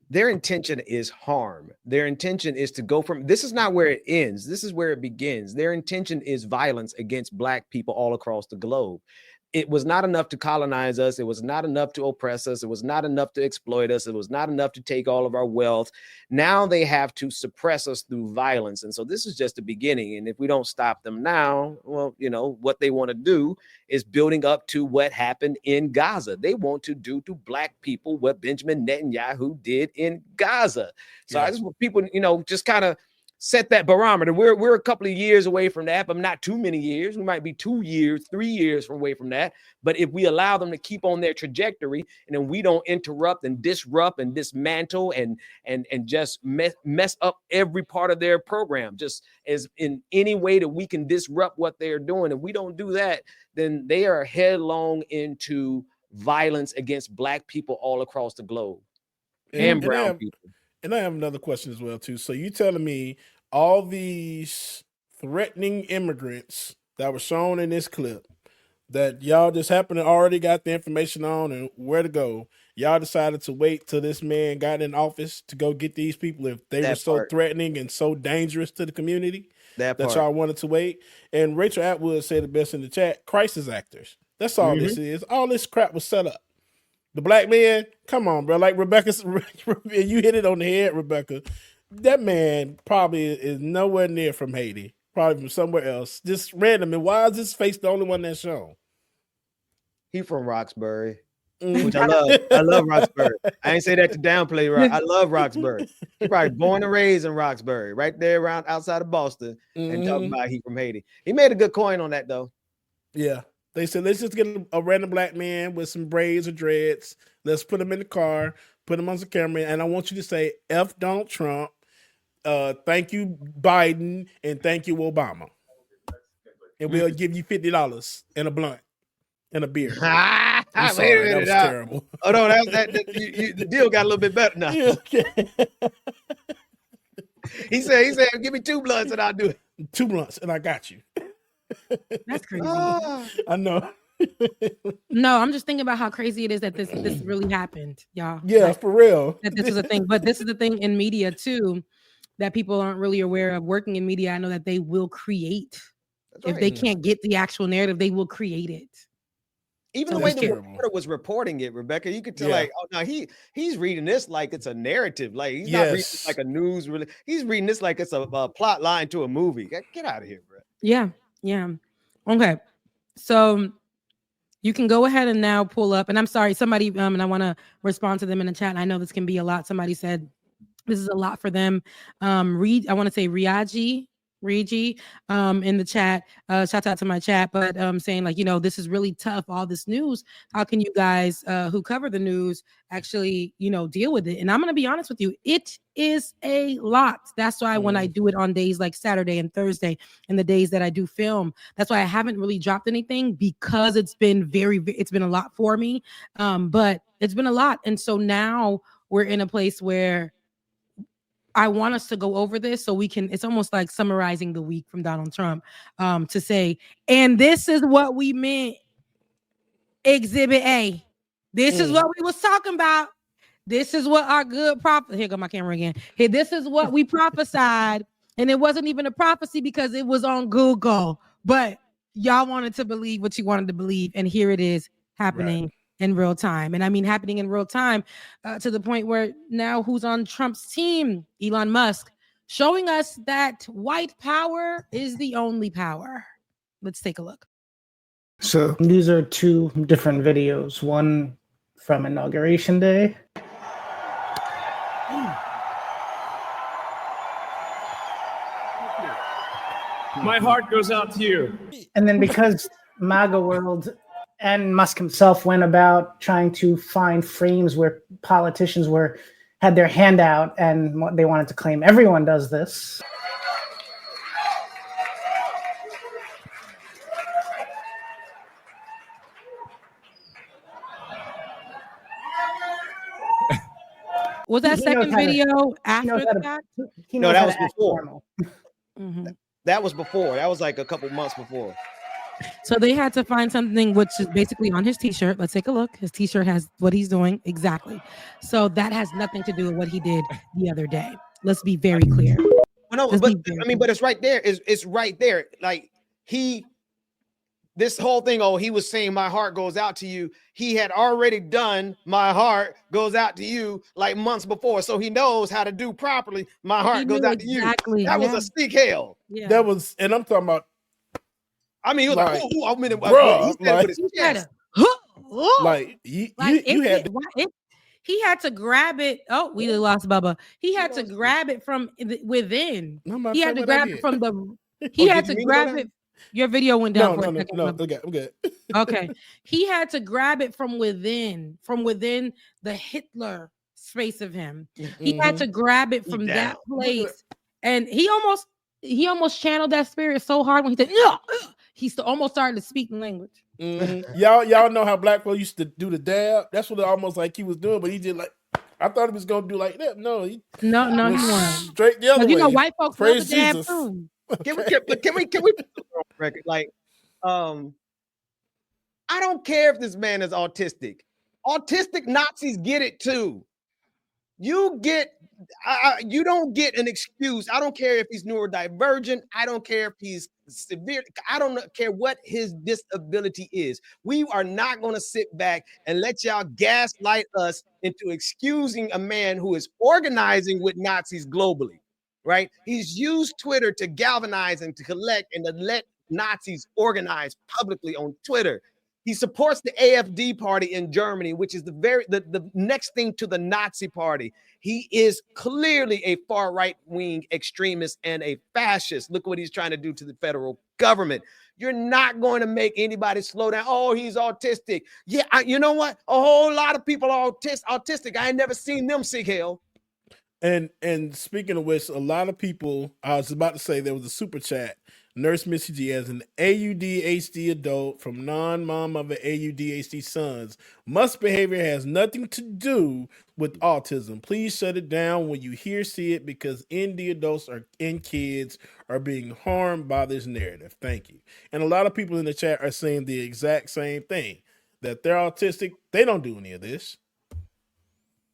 their intention is harm. Their intention is to go from, this is not where it ends. This is where it begins. Their intention is violence against Black people all across the globe. It was not enough to colonize us. It was not enough to oppress us. It was not enough to exploit us. It was not enough to take all of our wealth. Now they have to suppress us through violence. And so this is just the beginning. And if we don't stop them now, well, you know, what they want to do is building up to what happened in Gaza. They want to do to Black people what Benjamin Netanyahu did in Gaza. So I just want people, you know, just kind of set that barometer. We're a couple of years away from that, but not too many years. We might be 2 years, 3 years away from that. But if we allow them to keep on their trajectory, and then we don't interrupt and disrupt and dismantle and just mess up every part of their program, just as in any way that we can disrupt what they're doing, and we don't do that, then they are headlong into violence against Black people all across the globe and brown people. And I have another question as well, too. So you telling me all these threatening immigrants that were shown in this clip that y'all just happened to already got the information on and where to go, y'all decided to wait till this man got in office to go get these people if they were so threatening and so dangerous to the community that y'all wanted to wait? And Rachel Atwood said it best in the chat, crisis actors. That's all this is. All this crap was set up. The Black man, come on, bro. Like Rebecca, you hit it on the head, Rebecca. That man probably is nowhere near from Haiti, probably from somewhere else. Just random. And why is his face the only one that's shown? He from Roxbury, which I love. I love Roxbury. I ain't say that to downplay. I love Roxbury. He probably born and raised in Roxbury, right there around outside of Boston, and talking about he from Haiti. He made a good coin on that though. Yeah. They said, let's just get a random Black man with some braids or dreads. Let's put him in the car, put him on the camera, and I want you to say, F Donald Trump, thank you, Biden, and thank you, Obama. And we'll give you $50 and a blunt and a beer. I'm sorry, that was terrible. Oh, no, the deal got a little bit better now. Yeah, okay. He said, give me 2 blunts and I'll do it. 2 blunts and I got you. That's crazy. I know. No, I'm just thinking about how crazy it is that this really happened, y'all. Yeah, like, for real. That this was a thing. But this is the thing in media too, that people aren't really aware of. Working in media, I know that they will create. If they can't get the actual narrative, they will create it. Even the way the reporter was reporting it, Rebecca, you could tell like, oh no, he's reading this like it's a narrative. Like he's not reading this like a news really. He's reading this like it's a plot line to a movie. Get out of here, bro. Yeah. Okay. So you can go ahead and now pull up. And I'm sorry, somebody, and I want to respond to them in the chat. And I know this can be a lot. Somebody said this is a lot for them. I want to say Riaji Reggie in the chat. Shout out to my chat, but saying like, this is really tough. All this news. How can you guys who cover the news actually, deal with it? And I'm gonna be honest with you, it is a lot. That's why when I do it on days like Saturday and Thursday and the days that I do film, that's why I haven't really dropped anything, because it's been it's been a lot for me. But it's been a lot. And so now we're in a place where I want us to go over this so we can, it's almost like summarizing the week from Donald Trump to say, and this is what we meant, Exhibit A. This is what we was talking about. This is what our good prophet, here go my camera again. Hey, this is what we prophesied. And it wasn't even a prophecy because it was on Google, but y'all wanted to believe what you wanted to believe. And here it is happening. Right. In real time. And I mean, happening in real time to the point where now who's on Trump's team? Elon Musk, showing us that white power is the only power. Let's take a look. So these are two different videos. One from Inauguration Day. My heart goes out to you. And then because MAGA World and Musk himself went about trying to find frames where politicians had their hand out and they wanted to claim everyone does this. Was that second video after that? No, that was before. That was before. That was like a couple months before. So they had to find something which is basically on his t-shirt. Let's take a look. His t-shirt has what he's doing exactly. So that has nothing to do with what he did the other day. Let's be very clear. No, but it's right there. It's right there. Like this whole thing, he was saying my heart goes out to you. He had already done my heart goes out to you like months before. So he knows how to do properly. My heart goes out to you. That was a stick hell. Yeah. That was, and I'm talking about, I mean, he was like, bro, he said it with his chest. He had to grab it. Oh, we lost Bubba. He had to grab it from within. He had to grab it from the. He had to grab it. Your video went down for a second. No, okay, I'm good. Okay, he had to grab it from within the Hitler space of him. He had to grab it from that place, and he almost channeled that spirit so hard when he said, "No." He almost started to speak in language. Y'all know how black people used to do the dab. That's what it almost like he was doing, but he did like. I thought he was gonna do like that. No, he wasn't. Straight the other way. White folks praise love the Jesus. dab too. Can we record? Like, I don't care if this man is autistic. Autistic Nazis get it too. You don't get an excuse. I don't care if he's neurodivergent. I don't care if he's severe. I don't care what his disability is. We are not going to sit back and let y'all gaslight us into excusing a man who is organizing with Nazis globally, right? He's used Twitter to galvanize and to collect and to let Nazis organize publicly on Twitter. He supports the AfD party in Germany, which is the next thing to the Nazi party. He is clearly a far right-wing extremist and a fascist. Look what he's trying to do to the federal government. You're not going to make anybody slow down. Oh, he's autistic. Yeah, you know what? A whole lot of people are autistic. I ain't never seen them seek hell. And speaking of which, a lot of people, I was about to say there was a super chat. Nurse Missy G, as an AUDHD adult from non-mom of an AUDHD sons, Musk's behavior has nothing to do with autism. Please shut it down when you see it, because ND adults and kids are being harmed by this narrative. Thank you. And a lot of people in the chat are saying the exact same thing, that they're autistic. They don't do any of this.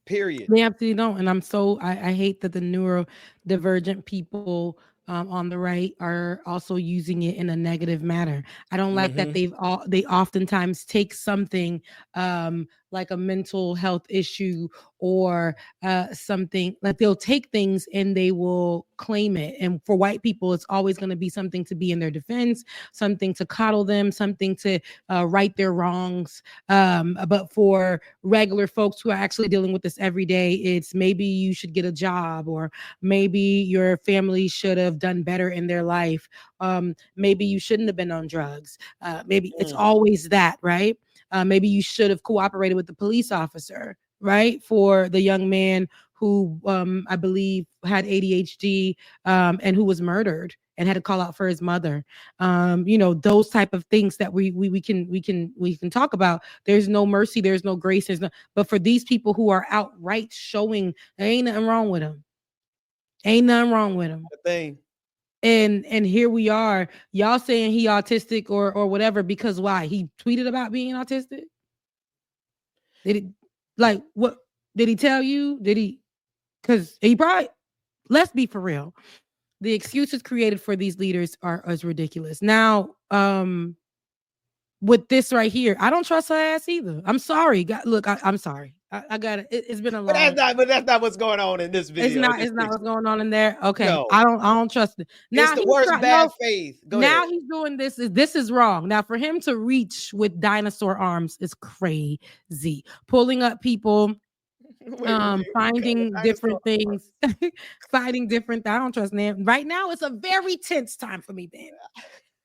Period. They absolutely don't. And I hate that the neurodivergent people on the right are also using it in a negative manner. I don't like that they oftentimes take something like a mental health issue or something, like they'll take things and they will claim it. And for white people, it's always going to be something to be in their defense, something to coddle them, something to right their wrongs. But for regular folks who are actually dealing with this every day, it's maybe you should get a job, or maybe your family should have done better in their life. Maybe you shouldn't have been on drugs. Maybe it's always that, right? Maybe you should have cooperated with the police officer, right? For the young man who I believe had ADHD and who was murdered and had to call out for his mother. Those type of things that we can talk about. There's no mercy, there's no grace, but for these people who are outright showing there ain't nothing wrong with them. Ain't nothing wrong with them. Thing. And here we are, y'all saying he autistic or whatever, because why? He tweeted about being autistic? What did he tell you? Did he? Because he probably, let's be for real. The excuses created for these leaders are ridiculous. Now, with this right here, I don't trust her ass either. I'm sorry. Look, I'm sorry. I got it. It's been a long. But that's not what's going on in this video. It's not what's going on in there. Okay, No. I don't trust it. Now It's the worst bad faith. Now he's doing this. This is wrong. Now for him to reach with dinosaur arms is crazy. Pulling up people, finding different things, finding different. I don't trust them. Right now, it's a very tense time for me, Ben.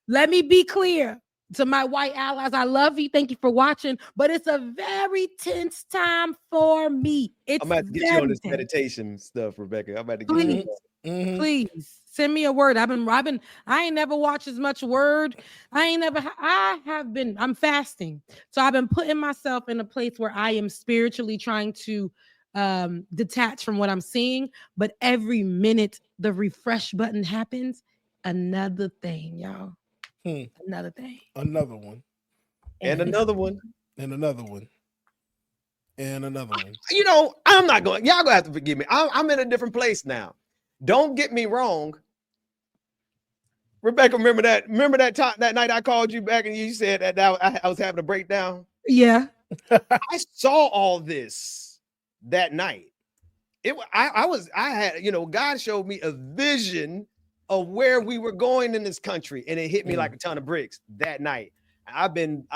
Let me be clear. To my white allies, I love you. Thank you for watching. But it's a very tense time for me. I'm about to get you on this meditation stuff, Rebecca. I'm about to get you. Please send me a word. I ain't never watched as much word. I'm fasting. So I've been putting myself in a place where I am spiritually trying to detach from what I'm seeing. But every minute the refresh button happens, another thing, y'all. Another thing. Another one. And another one. And another one. And another one. I'm not going. Y'all gonna have to forgive me. I'm in a different place now. Don't get me wrong. Rebecca, remember that time, that night I called you back and you said that I was having a breakdown? Yeah. I saw all this that night. God showed me a vision of where we were going in this country, and it hit me like a ton of bricks that night. I've been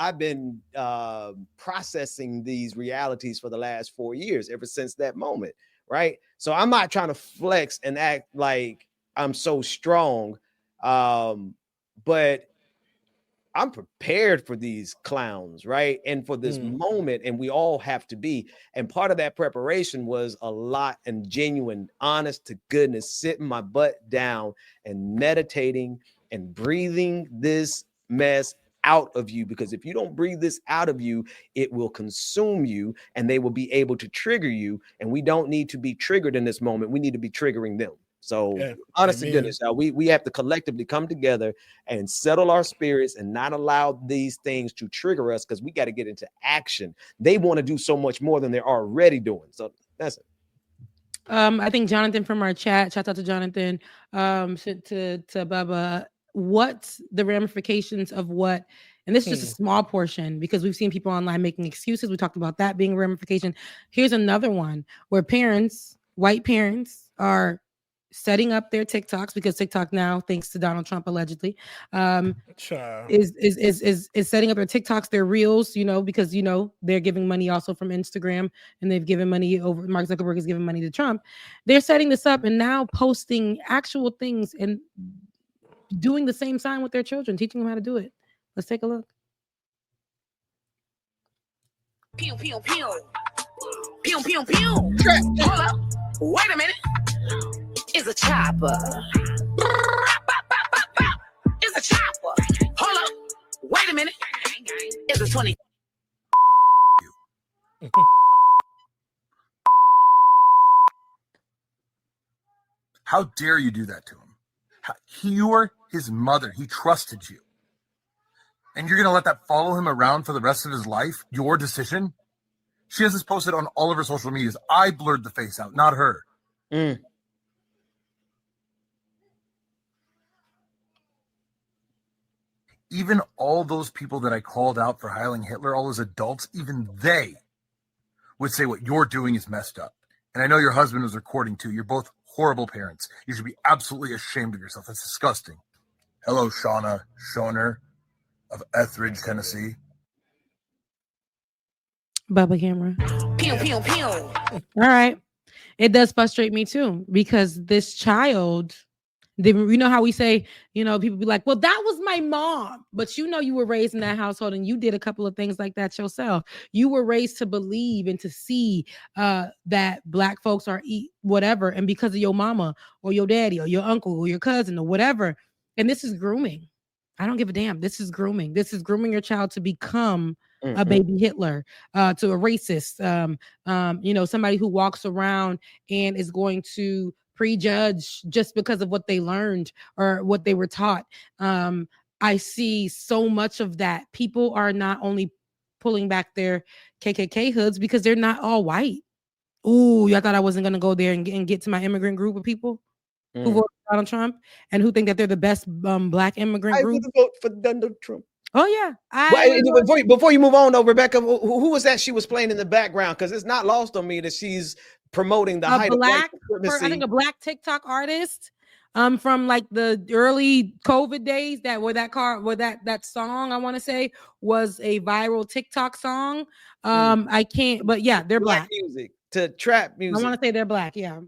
processing these realities for the last 4 years, ever since that moment, right? So I'm not trying to flex and act like I'm so strong, but I'm prepared for these clowns, right? And for this moment, and we all have to be. And part of that preparation was a lot and genuine, honest to goodness, sitting my butt down and meditating and breathing this mess out of you. Because if you don't breathe this out of you, it will consume you and they will be able to trigger you. And we don't need to be triggered in this moment. We need to be triggering them. So honest to goodness, we have to collectively come together and settle our spirits and not allow these things to trigger us, because we got to get into action. They want to do so much more than they're already doing. So that's it. I think Jonathan from our chat, shout out to Jonathan, to Bubba, what's the ramifications of what, and this is just a small portion because we've seen people online making excuses. We talked about that being a ramification. Here's another one where white parents are setting up their TikToks, because TikTok now, thanks to Donald Trump allegedly, is setting up their TikToks, their reels, because they're giving money also from Instagram, and they've given money over. Mark Zuckerberg is giving money to Trump. They're setting this up and now posting actual things and doing the same sign with their children, teaching them how to do it. Let's take a look. Pew pew pew. Pew pew pew. Hold up. Wait a minute. It's a chopper. It's a chopper. Hold up. Wait a minute. It's a 20. How dare you do that to him? You are his mother. He trusted you. And you're going to let that follow him around for the rest of his life? Your decision? She has this posted on all of her social medias. I blurred the face out, not her. Even all those people that I called out for hiling Hitler, all those adults, even they would say what you're doing is messed up. And I know your husband was recording too. You're both horrible parents. You should be absolutely ashamed of yourself. That's disgusting. Hello, Shauna Schoner of Etheridge, Tennessee. Bubba camera. Pew, pew, pew. All right. It does frustrate me too, because this child, you know how we say, people be like, well, that was my mom. But you were raised in that household and you did a couple of things like that yourself. You were raised to believe and to see that Black folks are whatever. And because of your mama or your daddy or your uncle or your cousin or whatever. And this is grooming. I don't give a damn. This is grooming. This is grooming your child to become a baby Hitler, to a racist, somebody who walks around and is going to prejudge just because of what they learned or what they were taught. I see so much of that. People are not only pulling back their KKK hoods because they're not all white. Ooh, y'all thought I wasn't going to go there and get to my immigrant group of people who vote for Donald Trump and who think that they're the best Black immigrant group. I would vote for Donald Trump. Oh yeah. Before you move on though, Rebecca, who was that she was playing in the background? Because it's not lost on me that she's promoting the height of white supremacy. I think a Black TikTok artist from like the early COVID days that song I want to say was a viral TikTok song. I can't, but yeah, they're Black music to trap music. I want to say they're Black, yeah.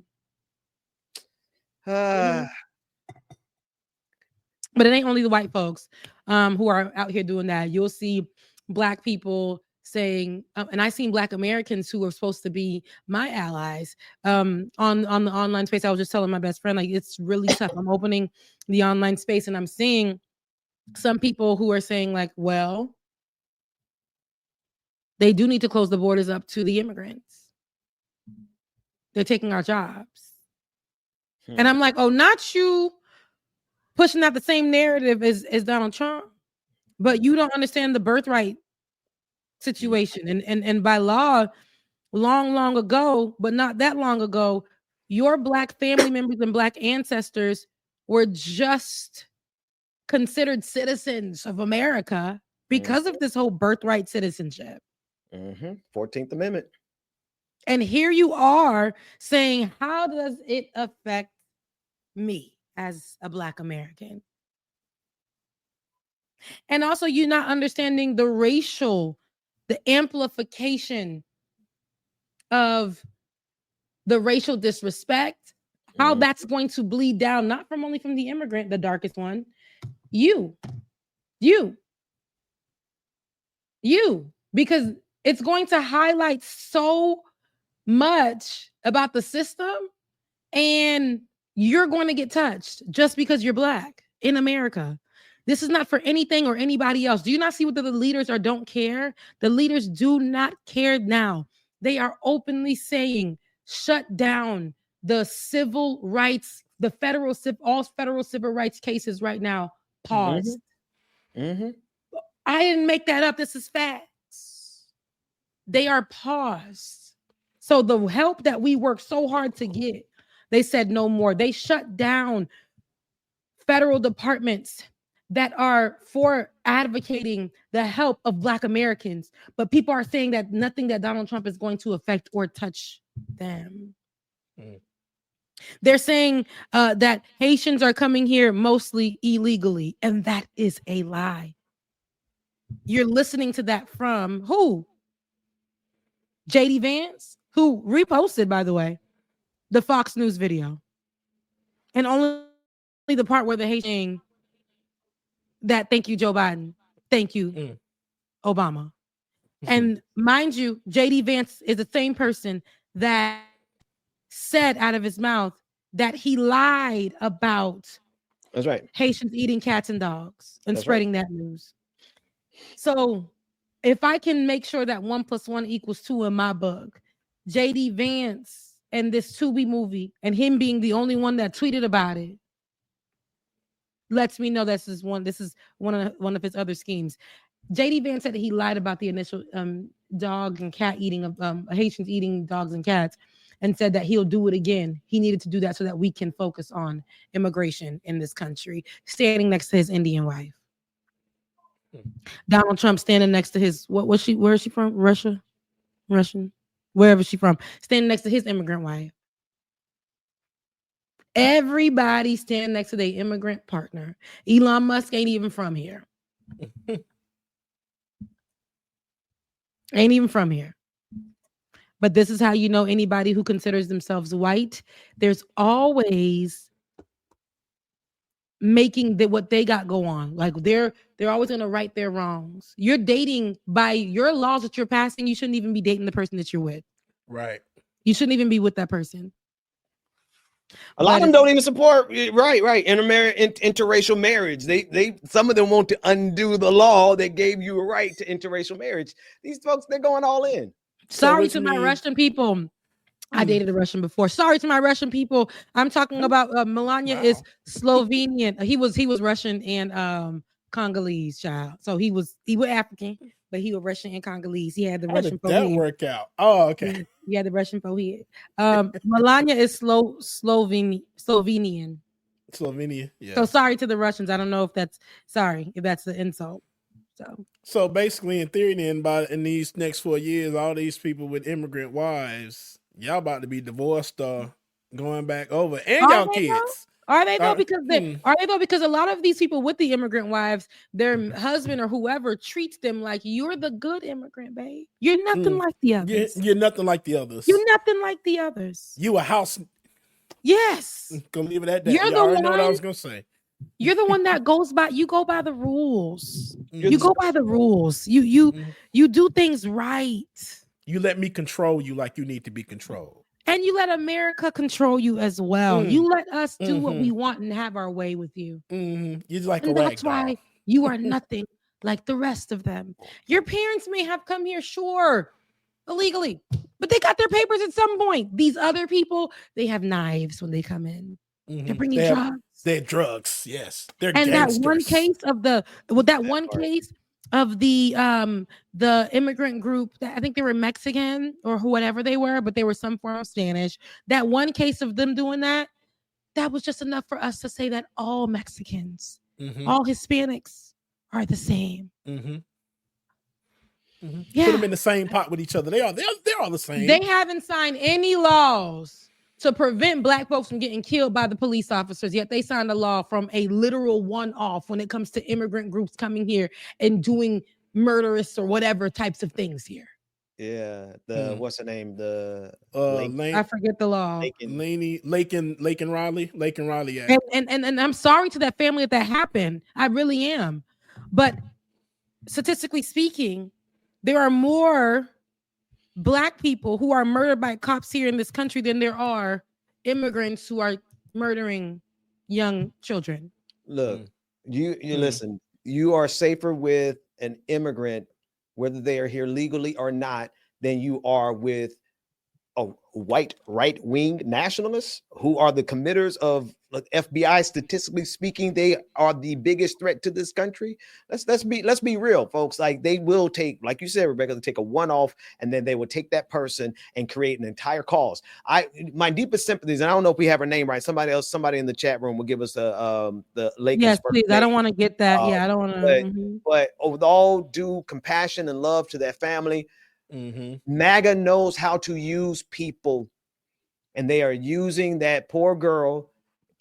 But it ain't only the white folks who are out here doing that. You'll see Black people saying, and I seen Black Americans who are supposed to be my allies on the online space. I was just telling my best friend, like, it's really tough. I'm opening the online space and I'm seeing some people who are saying like, well, they do need to close the borders up to the immigrants. They're taking our jobs. And I'm like, oh, not you pushing out the same narrative as Donald Trump, but you don't understand the birthright situation. And by law, long ago, but not that long ago, your Black family members and Black ancestors were just considered citizens of America because of this whole birthright citizenship. 14th Amendment. And here you are saying, how does it affect me as a Black American? And also, you're not understanding the amplification of the racial disrespect, how that's going to bleed down, not only from the immigrant, the darkest one, you, because it's going to highlight so much about the system, and you're going to get touched just because you're Black in America. This is not for anything or anybody else. Do you not see what the leaders don't care? The leaders do not care now. They are openly saying, shut down the civil rights, all federal civil rights cases right now. Pause. I didn't make that up. This is facts. They are paused. So the help that we worked so hard to get, they said no more. They shut down federal departments that are for advocating the help of Black Americans. But people are saying that nothing that Donald Trump is going to affect or touch them. They're saying that Haitians are coming here mostly illegally, and that is a lie. You're listening to that from who? JD Vance, who reposted, by the way, the Fox News video. And only the part where the Haitian that thank you, Joe Biden. Thank you, Obama. And mind you, JD Vance is the same person that said out of his mouth that he lied about That's right. Haitians eating cats and dogs and spreading that news. So if I can make sure that 1 + 1 = 2 in my book, JD Vance and this Tubi movie and him being the only one that tweeted about it lets me know this is one of his other schemes. JD Vance said that he lied about the initial dog and cat eating of Haitians eating dogs and cats, and said that he'll do it again. He needed to do that so that we can focus on immigration in this country, standing next to his Indian wife. Donald Trump standing next to his, where is she from? Russian? wherever she's from, standing next to his immigrant wife. Everybody standing next to their immigrant partner. Elon Musk ain't even from here. Ain't even from here. But this is how you know anybody who considers themselves white. There's always making what they got go on. Like they're always going to right their wrongs. You're dating by your laws that you're passing. You shouldn't even be dating the person that you're with. Right. You shouldn't even be with that person. A lot of them don't even support interracial marriage. They some of them want to undo the law that gave you a right to interracial marriage. These folks, they're going all in. Sorry to my Russian people. I dated a Russian before. Sorry to my Russian people. I'm talking about Melania is Slovenian. He was Russian and Congolese, child. So he was African, but he was Russian and Congolese. He had the Russian. How did that work out? Oh, okay. He had the Russian forehead. Melania is Slovenian. Slovenia. Yeah. So sorry to the Russians. I don't know if that's the insult. So basically, in theory, then, in these next 4 years, all these people with immigrant wives, y'all about to be divorced or going back over, and y'all kids. Are they though? Because a lot of these people with the immigrant wives, their husband or whoever treats them like you're the good immigrant, babe. You're nothing like the others. You're nothing like the others. You're nothing like the others. You a house. Yes. Gonna leave it at that. You're you the already one. know what I was gonna say. You're the one that goes by. You go by the rules. You go by the rules. You do things right. You let me control you like you need to be controlled. And you let America control you as well. You let us do what we want and have our way with you. You're like and a rag that's why you are nothing like the rest of them. Your parents may have come here, sure, illegally, but they got their papers at some point. These other people, they have knives when they come in. They're bringing drugs. They're drugs, yes. They're and gangsters. That one case of the immigrant group that I think they were Mexican or whatever they were, but they were some form of Spanish. That one case of them doing that was just enough for us to say that all Mexicans, all Hispanics are the same. Yeah. Put them in the same pot with each other. They're all the same. They haven't signed any laws to prevent Black folks from getting killed by the police officers, yet they signed a law from a literal one-off when it comes to immigrant groups coming here and doing murderous or whatever types of things here. Yeah, what's her name? I forget the law. Laken Riley. Yeah. And I'm sorry to that family that happened. I really am. But statistically speaking, there are more Black people who are murdered by cops here in this country than there are immigrants who are murdering young children. Look, you listen, you are safer with an immigrant, whether they are here legally or not, than you are with a white right-wing nationalists who are the committers of FBI. Statistically speaking, they are the biggest threat to this country. Let's be real, folks. Like, they will take, like you said, Rebecca, they take a one-off, and then they will take that person and create an entire cause. My deepest sympathies, and I don't know if we have her name right. Somebody in the chat room will give us the Laken. Yes, please. I don't want to get that. I don't want to. But with all due compassion and love to that family, MAGA knows how to use people, and they are using that poor girl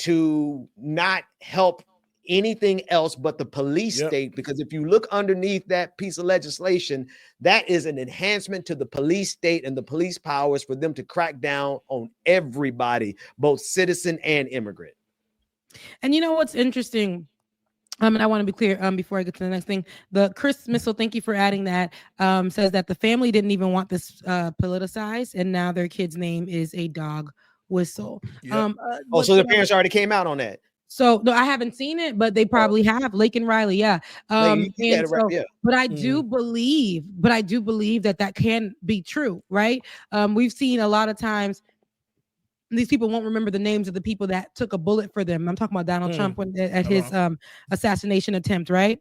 to not help anything else but the police state. Because if you look underneath that piece of legislation, that is an enhancement to the police state and the police powers for them to crack down on everybody, both citizen and immigrant. And you know what's interesting? And I want to be clear before I get to the next thing. The Chris Missile, thank you for adding that, says that the family didn't even want this politicized, and now their kid's name is a dog whistle. So the parents already came out on that. So no, I haven't seen it, but they probably have. Laken Riley, yeah. But I do believe that can be true, right? We've seen a lot of times these people won't remember the names of the people that took a bullet for them. I'm talking about Donald Trump at his assassination attempt, right?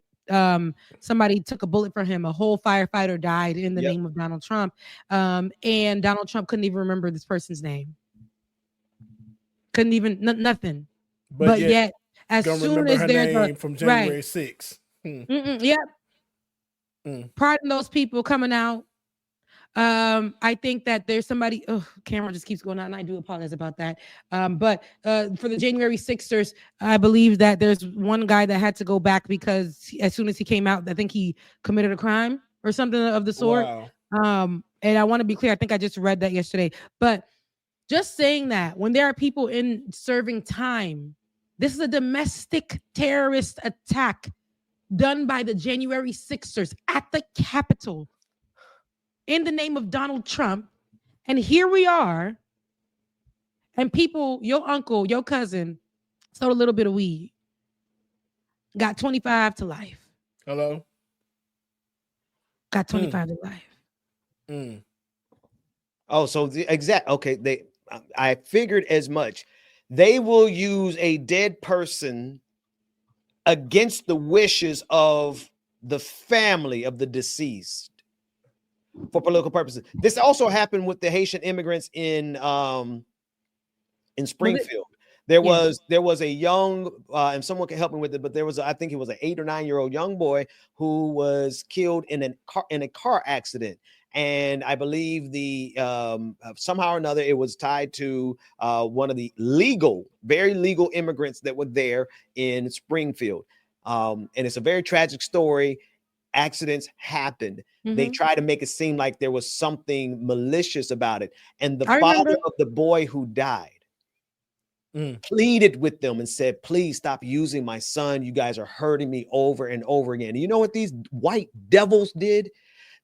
Somebody took a bullet for him. A whole firefighter died in the name of Donald Trump. And Donald Trump couldn't even remember this person's name. Couldn't even, nothing. But yet as soon as there's name from January 6th. Pardon those people coming out I think that there's somebody. Oh, camera just keeps going out, and I do apologize about that. But for the January 6ers, I believe that there's one guy that had to go back because as soon as he came out, I think he committed a crime or something of the sort. Wow. And I want to be clear. I think I just read that yesterday. But just saying that when there are people in serving time, this is a domestic terrorist attack done by the January 6ers at the Capitol in the name of Donald Trump. And here we are. And people, your uncle, your cousin, sold a little bit of weed. Got 25 to life. Hello? Got 25 to life. Oh, so okay. I figured as much. They will use a dead person against the wishes of the family of the deceased for political purposes. This also happened with the Haitian immigrants in Springfield. There was a young and someone can help me with it, but there was I think it was an 8 or 9 year old young boy who was killed in a car accident. And I believe the somehow or another it was tied to one of the very legal immigrants that were there in Springfield. And it's a very tragic story. Accidents happened. They try to make it seem like there was something malicious about it. And the father of the boy who died pleaded with them and said, please stop using my son. You guys are hurting me over and over again. And you know what these white devils did?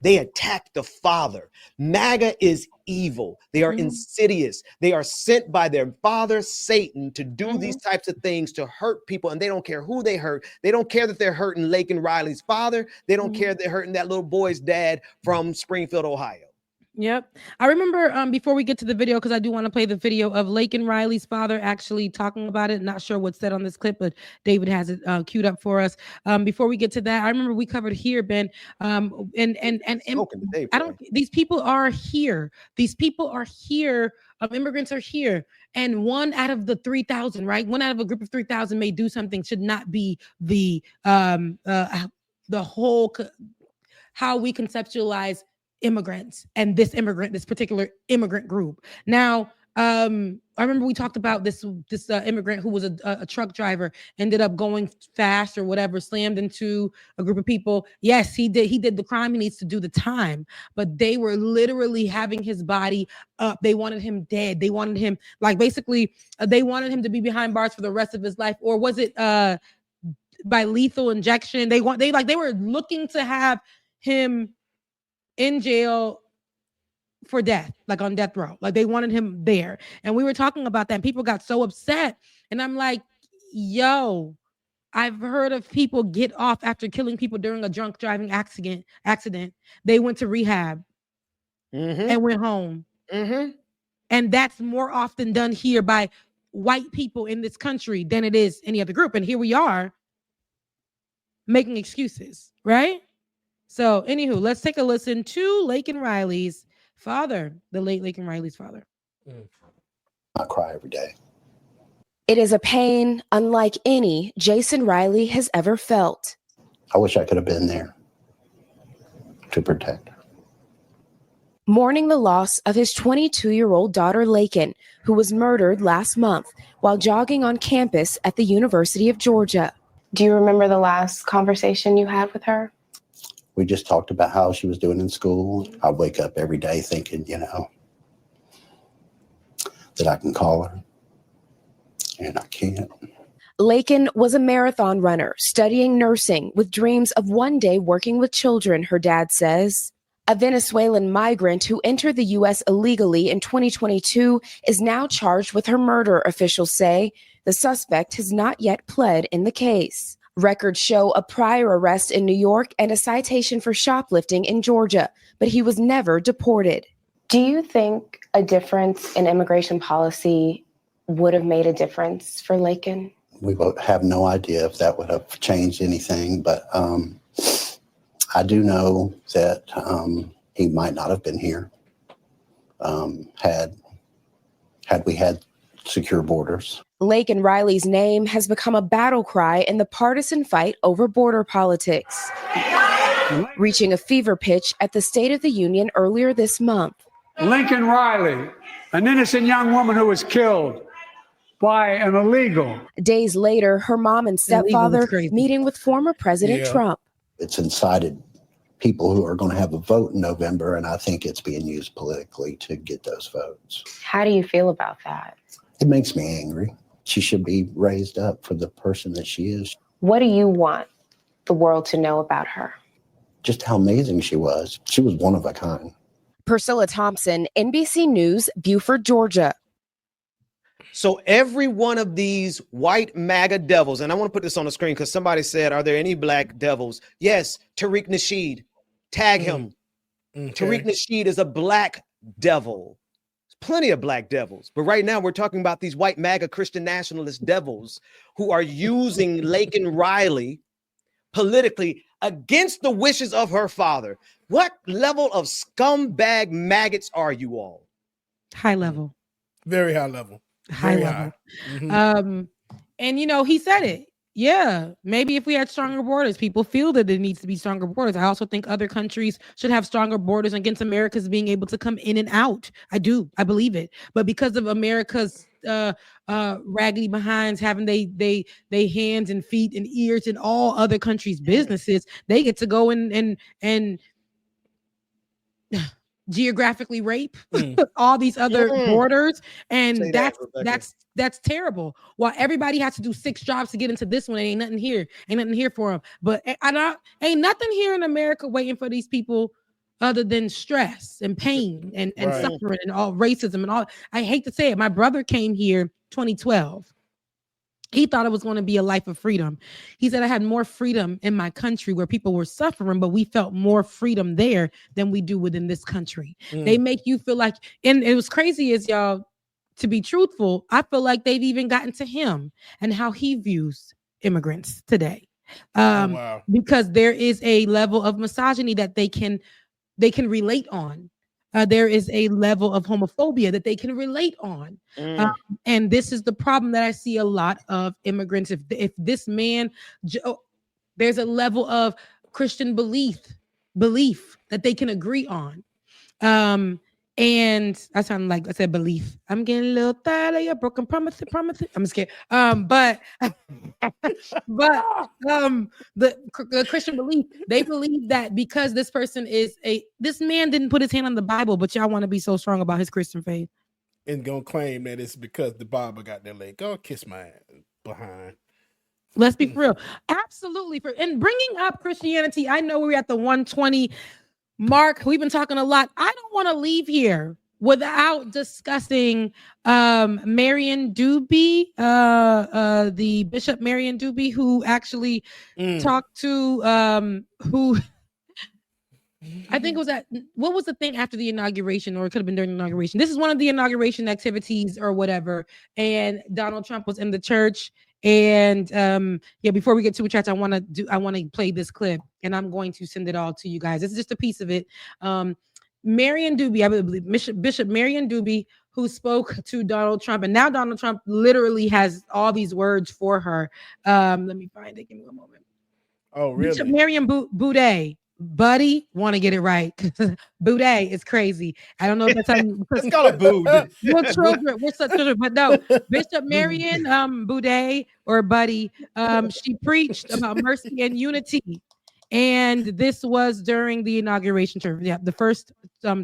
They attacked the father. MAGA is evil. They are insidious. They are sent by their father, Satan, to do these types of things to hurt people. And they don't care who they hurt. They don't care that they're hurting Laken Riley's father. They don't care they're hurting that little boy's dad from Springfield, Ohio. Yep. I remember before we get to the video, because I do want to play the video of Laken Riley's father actually talking about it. Not sure what's said on this clip, but David has it queued up for us. Before we get to that, I remember we covered here, Ben, and I don't. These people are here. These people are here. Immigrants are here, and 1 out of the 3,000, right? 1 out of a group of 3,000 may do something. Should not be the whole how we conceptualize immigrants and this particular immigrant group. Now, I remember we talked about this immigrant who was a truck driver, ended up going fast or whatever, slammed into a group of people. Yes, he did the crime. He needs to do the time, but they were literally having his body up. They wanted him dead. They wanted him they wanted him to be behind bars for the rest of his life. Or was it by lethal injection? They were looking to have him in jail for death, like on death row. Like they wanted him there. And we were talking about that and people got so upset. And I'm like, yo, I've heard of people get off after killing people during a drunk driving accident. They went to rehab and went home. And that's more often done here by white people in this country than it is any other group. And here we are making excuses, right? So, anywho, let's take a listen to Laken Riley's father, the late Laken Riley's father. I cry every day. It is a pain unlike any Jason Riley has ever felt. I wish I could have been there to protect her. Mourning the loss of his 22-year-old daughter, Laken, who was murdered last month while jogging on campus at the University of Georgia. Do you remember the last conversation you had with her? We just talked about how she was doing in school. I wake up every day thinking, that I can call her, and I can't. Laken was a marathon runner studying nursing with dreams of one day working with children, her dad says. A Venezuelan migrant who entered the U.S. illegally in 2022 is now charged with her murder, officials say. The suspect has not yet pled in the case. Records show a prior arrest in New York and a citation for shoplifting in Georgia, but he was never deported. Do you think a difference in immigration policy would have made a difference for Laken? We have no idea if that would have changed anything, but I do know that he might not have been here had we had secure borders. Laken Riley's name has become a battle cry in the partisan fight over border politics. reaching a fever pitch at the State of the Union earlier this month. Lincoln Riley, an innocent young woman who was killed by an illegal. Days later, her mom and stepfather meeting with former President Trump. It's incited people who are going to have a vote in November, and I think it's being used politically to get those votes. How do you feel about that? It makes me angry. She should be raised up for the person that she is. What do you want the world to know about her? Just how amazing she was. She was one of a kind. Priscilla Thompson, NBC News, Beaufort, Georgia. So every one of these white MAGA devils, and I want to put this on the screen because somebody said, are there any black devils? Yes, Tariq Nasheed. Tag him. Tariq Nasheed is a black devil. There's plenty of black devils. But right now we're talking about these white MAGA Christian nationalist devils who are using Laken Riley politically against the wishes of her father. What level of scumbag maggots are you all? High level. Very high level. High level. And you know, he said it. Yeah, maybe if we had stronger borders, people feel that there needs to be stronger borders. I also think other countries should have stronger borders against America's being able to come in and out. I do. I believe it. But because of America's raggedy behinds having they hands and feet and ears in all other countries' businesses, they get to go and geographically rape all these other borders, and that's terrible. While everybody has to do 6 jobs to get into this one, ain't nothing here for them. But ain't nothing here in America waiting for these people other than stress and pain and suffering and all racism and all. I hate to say it, my brother came here 2012. He thought it was going to be a life of freedom. He said, I had more freedom in my country where people were suffering, but we felt more freedom there than we do within this country. They make you feel like, and it was crazy as y'all, to be truthful, I feel like they've even gotten to him and how he views immigrants today. Because there is a level of misogyny that they can relate on. There is a level of homophobia that they can relate on. And this is the problem that I see a lot of immigrants. If this man, there's a level of Christian belief that they can agree on. And I sound like I said belief. I'm getting a little tired of your broken promise. I'm scared. But the Christian belief, they believe that because this person is this man didn't put his hand on the Bible, but y'all want to be so strong about his Christian faith. And gonna claim that it's because the Bible got their leg. Go kiss my ass behind. Let's be for real. Absolutely. And bringing up Christianity, I know we're at the 120 mark. We've been talking a lot. I don't want to leave here without discussing Marion Doobie, the Bishop Marion Doobie, who actually talked to who I think it was what was the thing after the inauguration, or it could have been during the inauguration. This is one of the inauguration activities or whatever. And Donald Trump was in the church. And before we get to church, I want to play this clip, and I'm going to send it all to you guys. This is just a piece of it. Marion Doobie, I believe Bishop Marion Doobie, who spoke to Donald Trump, and now Donald Trump literally has all these words for her. Let me find it. Give me one moment. Oh, really? Bishop Marion Boudet. Buddy, want to get it right. Boudet is crazy. I don't know if that's how you let's call it Boud. We're such children, but no, Bishop Marion Boudet or Buddy, she preached about mercy and unity. And this was during the inauguration church. Yeah, the first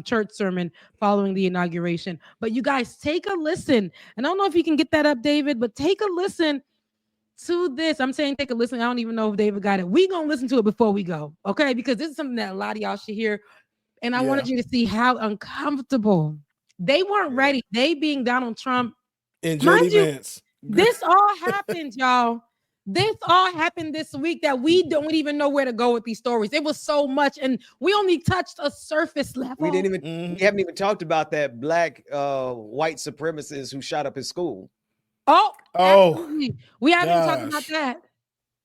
church sermon following the inauguration. But you guys take a listen. And I don't know if you can get that up, David, but take a listen to this. I'm saying take a listen. I don't even know if David got it. We're going to listen to it before we go, okay? Because this is something that a lot of y'all should hear. And I wanted you to see how uncomfortable. They weren't ready. They being Donald Trump. And Jody Vance. This all happened, y'all. This all happened this week that we don't even know where to go with these stories. It was so much, and we only touched a surface level. We haven't even talked about that black white supremacist who shot up his school. Oh, absolutely. We haven't even talked about that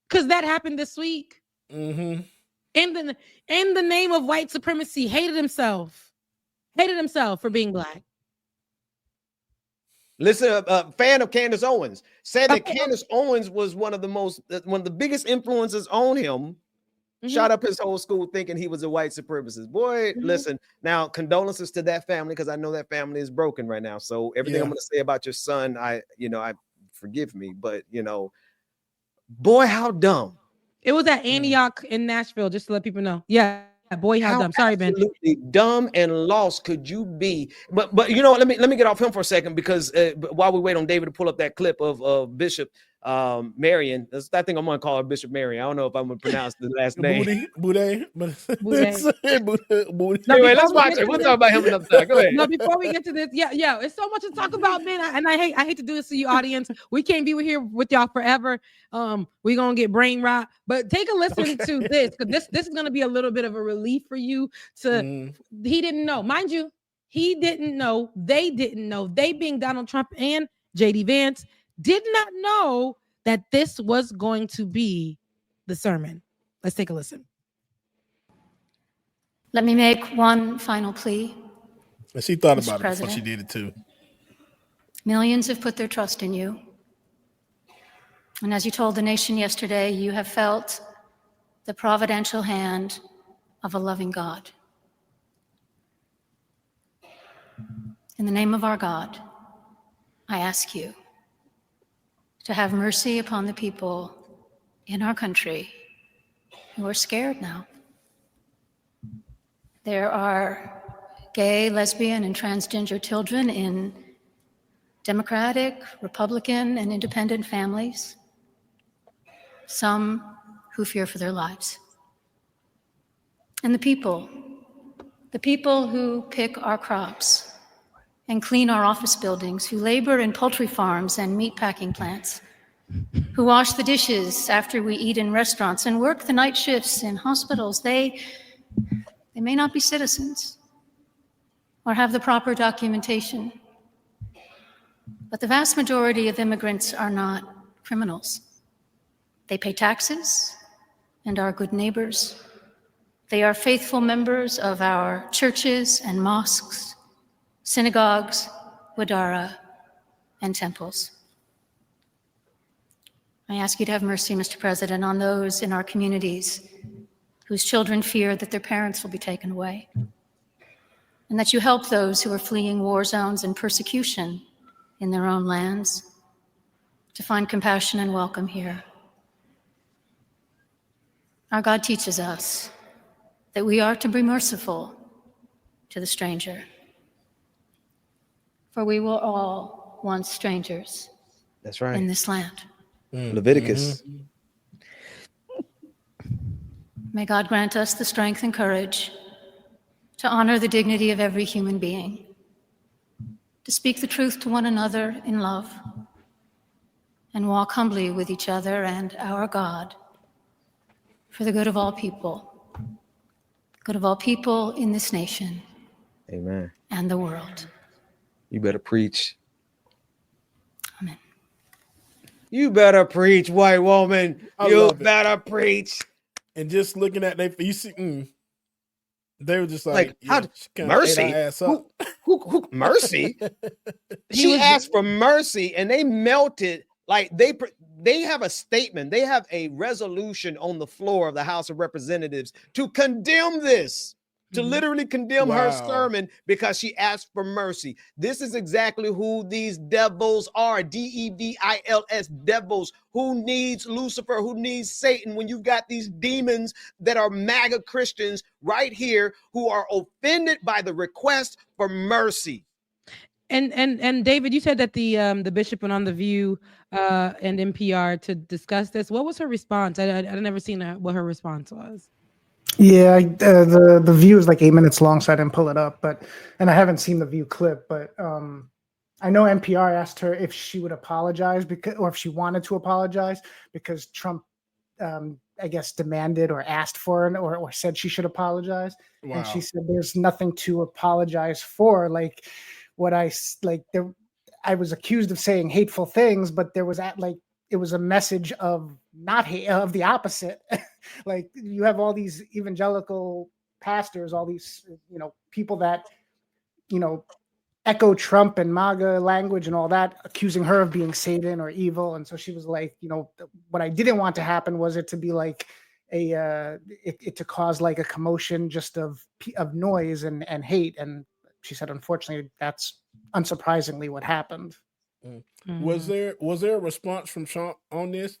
because that happened this week. In the name of white supremacy, hated himself for being black. Listen, a fan of Candace Owens said that Candace Owens was one of the biggest influences on him Shot up his whole school thinking he was a white supremacist. Boy, listen, now condolences to that family, because I know that family is broken right now. So everything I'm going to say about your son, I forgive me, but boy, how dumb. It was at Antioch in Nashville, just to let people know. Yeah, boy, how dumb. Sorry, Ben. Absolutely dumb and lost could you be? But let me get off him for a second, because while we wait on David to pull up that clip of Bishop Marion, I think I'm gonna call her Bishop Marion. I don't know if I'm gonna pronounce the last name. Boudet. Anyway, let's watch it. We'll talk about him another time. Go ahead. No, before we get to this, it's so much to talk about, man. I hate to do this to you, audience. We can't be here with y'all forever. We're gonna get brain rot, but take a listen to this, because this is gonna be a little bit of a relief for you. He didn't know, mind you, he didn't know. They didn't know. They, being Donald Trump and JD Vance, did not know that this was going to be the sermon. Let's take a listen. Let me make one final plea. And she thought Mr. about it before President. she did it too. Millions have put their trust in you. And as you told the nation yesterday, you have felt the providential hand of a loving God. In the name of our God, I ask you to have mercy upon the people in our country who are scared now. There are gay, lesbian, and transgender children in Democratic, Republican, and independent families, some who fear for their lives. And the people who pick our crops and clean our office buildings, who labor in poultry farms and meat packing plants, who wash the dishes after we eat in restaurants and work the night shifts in hospitals, they may not be citizens or have the proper documentation, but the vast majority of immigrants are not criminals. They pay taxes and are good neighbors. They are faithful members of our churches and mosques, synagogues, wadara, and temples. I ask you to have mercy, Mr. President, on those in our communities whose children fear that their parents will be taken away, and that you help those who are fleeing war zones and persecution in their own lands to find compassion and welcome here. Our God teaches us that we are to be merciful to the stranger, for we were all once strangers. That's right. In this land. Leviticus. May God grant us the strength and courage to honor the dignity of every human being, to speak the truth to one another in love, and walk humbly with each other and our God for the good of all people in this nation. Amen. And the world. You better preach. Amen. You better preach, white woman. You better preach. And just looking at they, you see, they were just how mercy? Who mercy? She asked for mercy, and they melted. Like they have a statement. They have a resolution on the floor of the House of Representatives to condemn this. To literally condemn her sermon because she asked for mercy. This is exactly who these devils are. devils, devils. Who needs Lucifer? Who needs Satan when you've got these demons that are MAGA Christians right here who are offended by the request for mercy? And David, you said that the bishop went on The View and NPR to discuss this. What was her response? I'd never seen what her response was. Yeah, the View is like 8 minutes long, so I didn't pull it up. And I haven't seen the View clip, but I know NPR asked her if she would apologize or if she wanted to apologize because Trump, I guess, demanded or asked for it or said she should apologize. Wow. And she said, "There's nothing to apologize for." I was accused of saying hateful things, but there was it was a message of not hate, of the opposite. Like you have all these evangelical pastors, all these, people that, echo Trump and MAGA language and all that, accusing her of being Satan or evil. And so she was like, what I didn't want to happen was it to be like, it to cause like a commotion just of noise and hate. And she said, unfortunately, that's unsurprisingly what happened. Was there a response from Trump on this?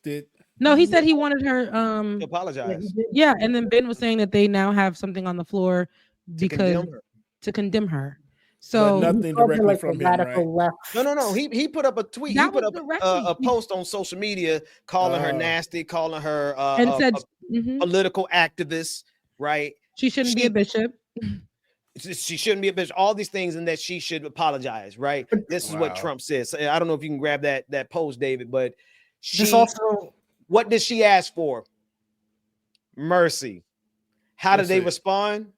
No, he said he wanted her To apologize. Yeah, and then Ben was saying that they now have something on the floor because to condemn her. So but nothing directly like from him, right? No. He put up a tweet. He put up a post on social media calling her nasty, calling her and said political activist, right? She shouldn't be a bishop. She shouldn't be a bishop. All these things, and that she should apologize, right? This is what Trump says. I don't know if you can grab that post, David, but what did she ask for? Mercy. How did they respond?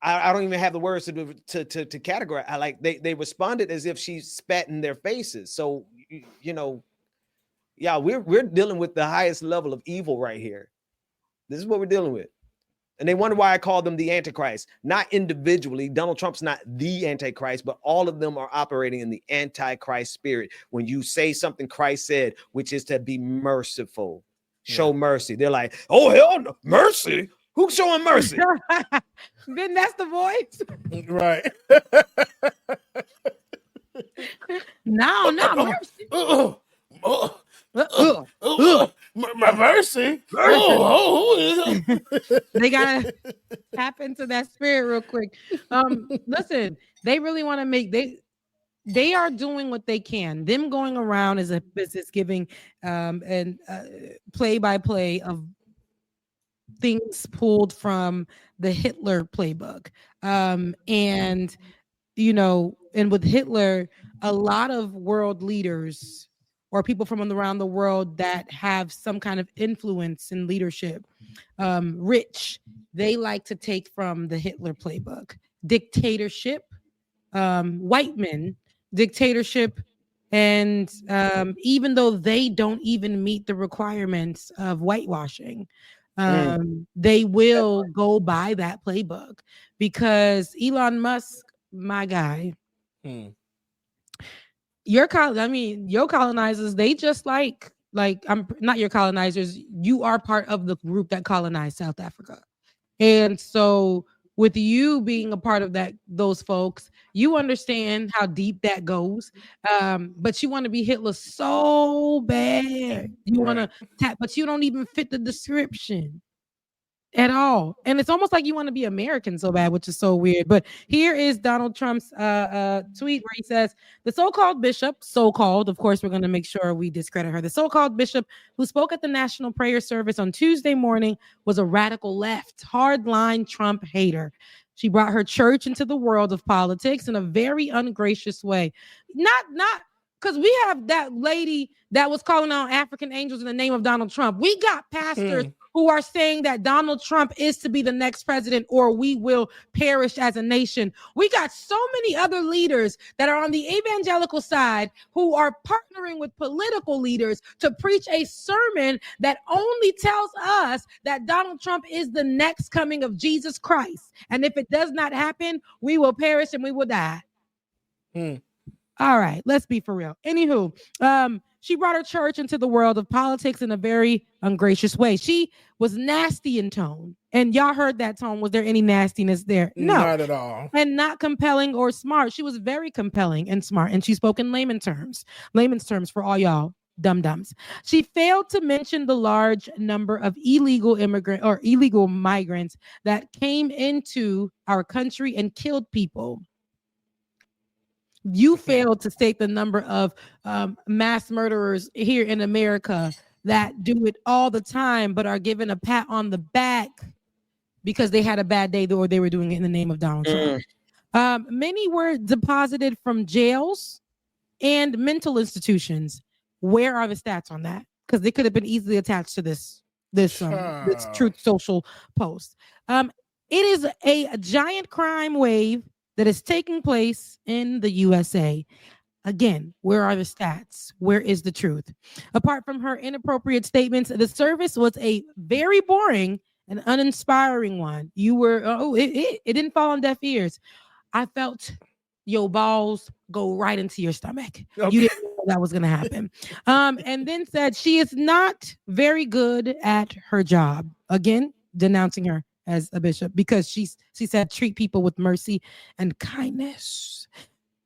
I don't even have the words to categorize. I like they responded as if she spat in their faces. So we're dealing with the highest level of evil right here. This is what we're dealing with. And they wonder why I call them the Antichrist. Not individually. Donald Trump's not the Antichrist, but all of them are operating in the Antichrist spirit. When you say something Christ said, which is to be merciful, show mercy. They're like, oh, hell no, mercy? Who's showing mercy? Ben, that's the voice. Right. No, not mercy. My mercy. They gotta tap into that spirit real quick. Listen, they really want to make they are doing what they can. Them going around as a business giving and play-by-play of things pulled from the Hitler playbook. And with Hitler, a lot of world leaders or people from around the world that have some kind of influence in leadership, rich, they like to take from the Hitler playbook. Dictatorship, white men, dictatorship, and even though they don't even meet the requirements of whitewashing, they will go by that playbook because Elon Musk, my guy, your colonizers, they just like I'm not your colonizers. You are part of the group that colonized South Africa. And so with you being a part of those folks, you understand how deep that goes. But you want to be Hitler so bad. You want to tap, but you don't even fit the description at all. And it's almost like you want to be American so bad, which is so weird. But here is Donald Trump's tweet where he says, the so-called bishop, of course, we're going to make sure we discredit her. The so-called bishop who spoke at the national prayer service on Tuesday morning was a radical left, hardline Trump hater. She brought her church into the world of politics in a very ungracious way. Not because we have that lady that was calling out African angels in the name of Donald Trump. We got pastors who are saying that Donald Trump is to be the next president or we will perish as a nation. We got so many other leaders that are on the evangelical side who are partnering with political leaders to preach a sermon that only tells us that Donald Trump is the next coming of Jesus Christ. And if it does not happen, we will perish and we will die. All right, let's be for real. Anywho, she brought her church into the world of politics in a very ungracious way. She was nasty in tone. And y'all heard that tone. Was there any nastiness there? No. Not at all. And not compelling or smart. She was very compelling and smart. And she spoke in layman's terms for all y'all dum-dums. She failed to mention the large number of illegal migrants that came into our country and killed people. You failed to state the number of mass murderers here in America that do it all the time, but are given a pat on the back because they had a bad day or they were doing it in the name of Donald Trump. Many were deposited from jails and mental institutions. Where are the stats on that? Because they could have been easily attached to this Truth Social post. It is a giant crime wave that is taking place in the USA. Again, where are the stats? Where is the truth? Apart from her inappropriate statements, the service was a very boring and uninspiring one. It didn't fall on deaf ears. I felt your balls go right into your stomach. Okay. You didn't know know that was going to happen. And then said she is not very good at her job. Again, denouncing her as a bishop because she said treat people with mercy and kindness.